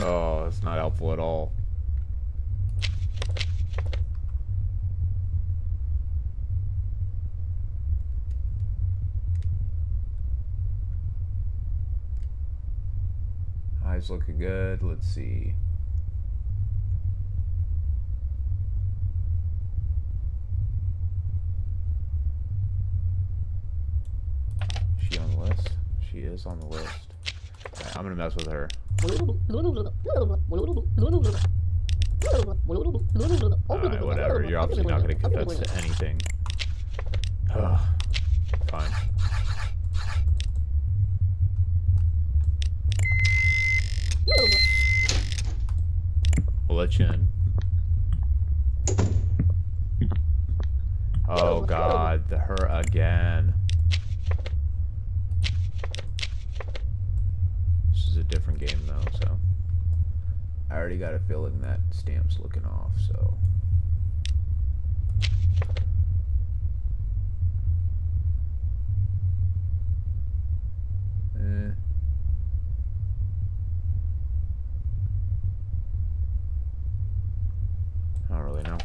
Oh, it's not helpful at all. Eyes looking good. Let's see. Is she on the list? She is on the list. Right, I'm gonna mess with her. Alright, whatever. You're obviously not gonna confess to anything. Ugh. Fine. We'll let you in. Oh God, her again. This is a different game though, so I already got a feeling that stamp's looking off, so I don't really know.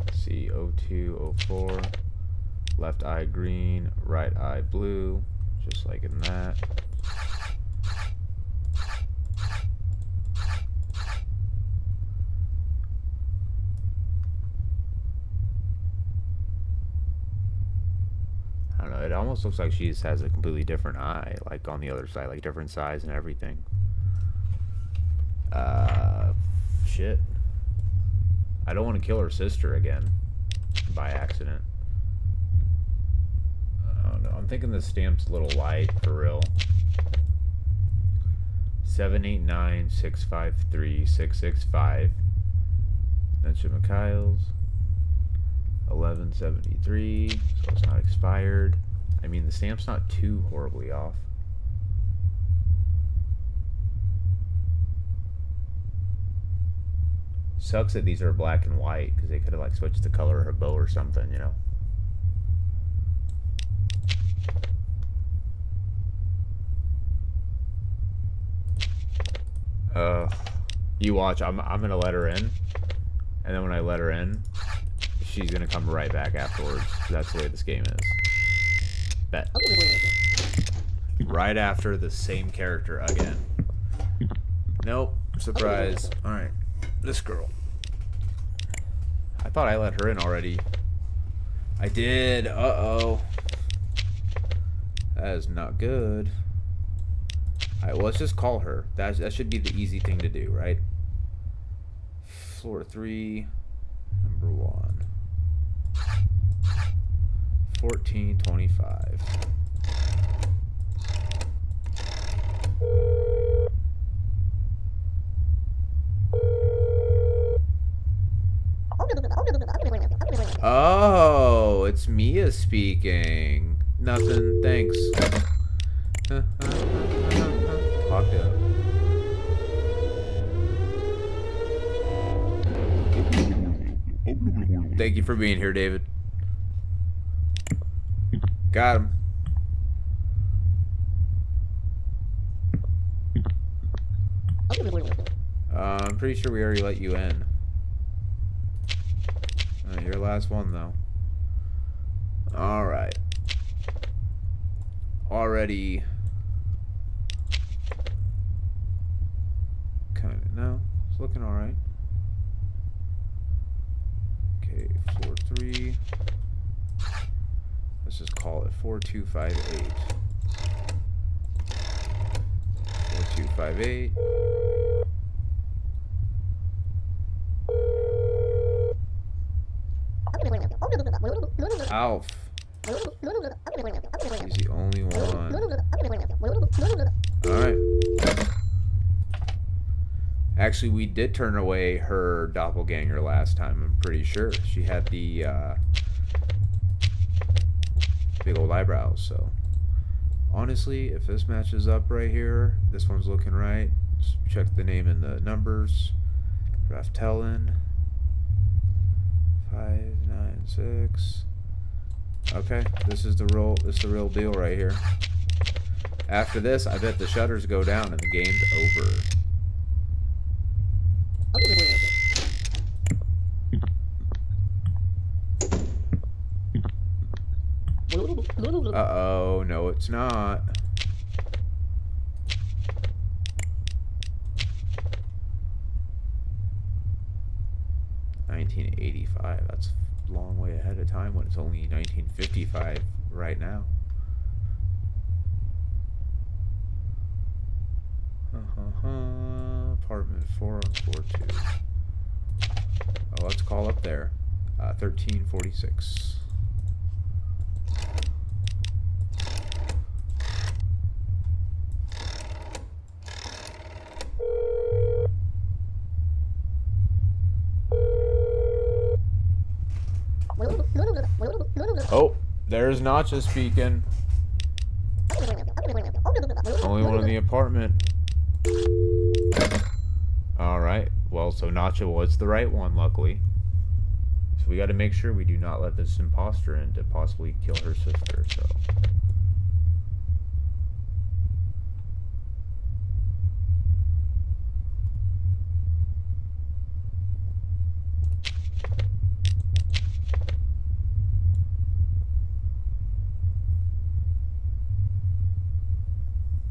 Let's see, 02, 04. Left eye green, right eye blue, just like in that. I don't know, it almost looks like she just has a completely different eye, like on the other side, like different size and everything. Shit. I don't want to kill her sister again by accident. Oh no, I'm thinking the stamp's a little light for real. 789 653 665. Mention Mikhail's. 1173, so it's not expired. I mean, the stamp's not too horribly off. Sucks that these are black and white, because they could have like switched the color of her bow or something, you know. You watch, I'm gonna let her in, and then when I let her in, she's gonna come right back afterwards. That's the way this game is. Bet. Right after the same character again. Nope. Surprise. Alright. This girl. I thought I let her in already. I did. Uh-oh. That is not good. Alright, well, let's just call her. That should be the easy thing to do, right? Floor 3, number 1. 1425. Oh, it's Mia speaking. Nothing, thanks. Locked up. Thank you for being here, David. Got him. I'm pretty sure we already let you in. Your last one, though. Alright. Already. Kind of, no. It's looking alright. Okay, floor 3. Let's just call it 4258. 4258. Alf. He's the only one. Alright. Actually, we did turn away her doppelganger last time, I'm pretty sure. She had the big old eyebrows, so. Honestly, if this matches up right here, this one's looking right. Just check the name and the numbers. Raftelin. 596. Okay, this is the real deal right here. After this, I bet the shutters go down and the game's over. Uh-oh, no it's not. $1985, that's a long way ahead of time when it's only 1955 right now. Apartment 4142. Oh, let's call up there. 1346. Oh, there's Nacha speaking. Only one in the apartment. Alright, well, so Nacha was the right one, luckily. So we gotta make sure we do not let this imposter in to possibly kill her sister, so.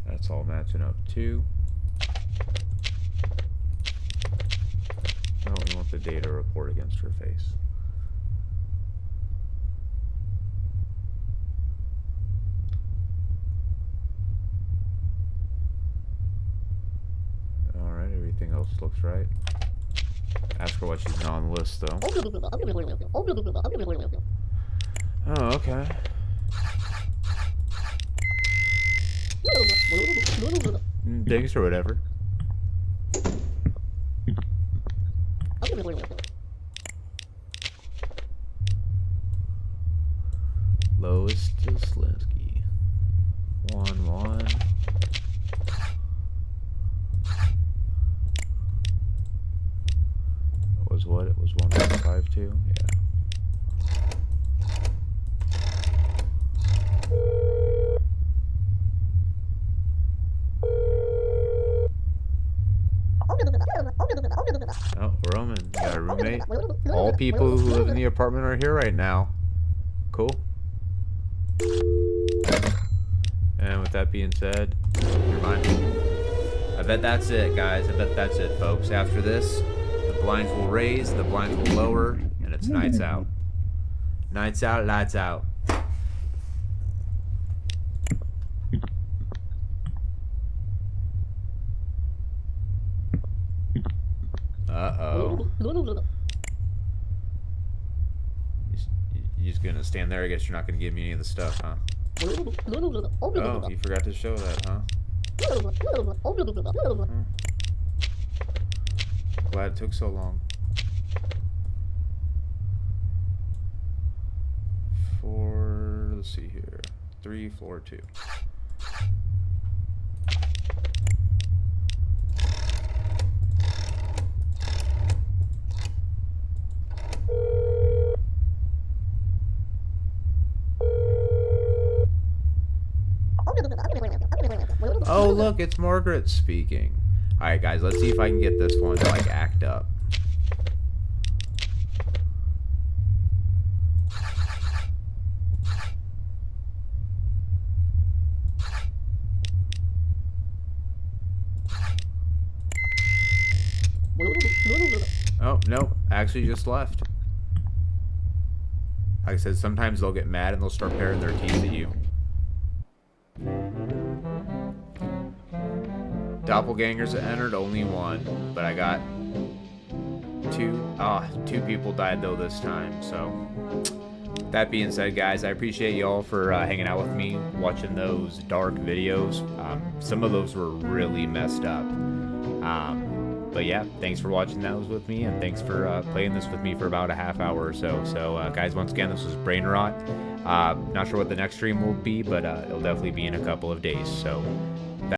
That's all matching up too. No, we want the data report against her face. Alright, everything else looks right. Ask her why she's not on the list though. Oh, okay. Digs or whatever. Lois Slinsky. 1-1. Was what? It was 1152? Yeah. Oh, Roman, you got a roommate? All people who live in the apartment are here right now. Cool. And with that being said, you're mine. I bet that's it, guys. I bet that's it, folks. After this, the blinds will raise, the blinds will lower, and it's nights out. Nights out, lights out. Uh-oh. You're just gonna stand there? I guess you're not gonna give me any of the stuff, huh? Oh, you forgot to show that, huh? Glad it took so long. Let's see here. 3, floor 2. Oh, look, it's Margaret speaking. Alright, guys, let's see if I can get this one to, like, act up. Oh, no, actually just left. Like I said, sometimes they'll get mad and they'll start baring their teeth at you. Doppelgangers entered, only one, but I got two people died though this time. So that being said, guys, I appreciate y'all for hanging out with me, watching those dark videos. Some of those were really messed up. But yeah, thanks for watching those with me, and thanks for playing this with me for about a half hour or so. So guys, once again, this was Brain Rot. Not sure what the next stream will be, but it'll definitely be in a couple of days. So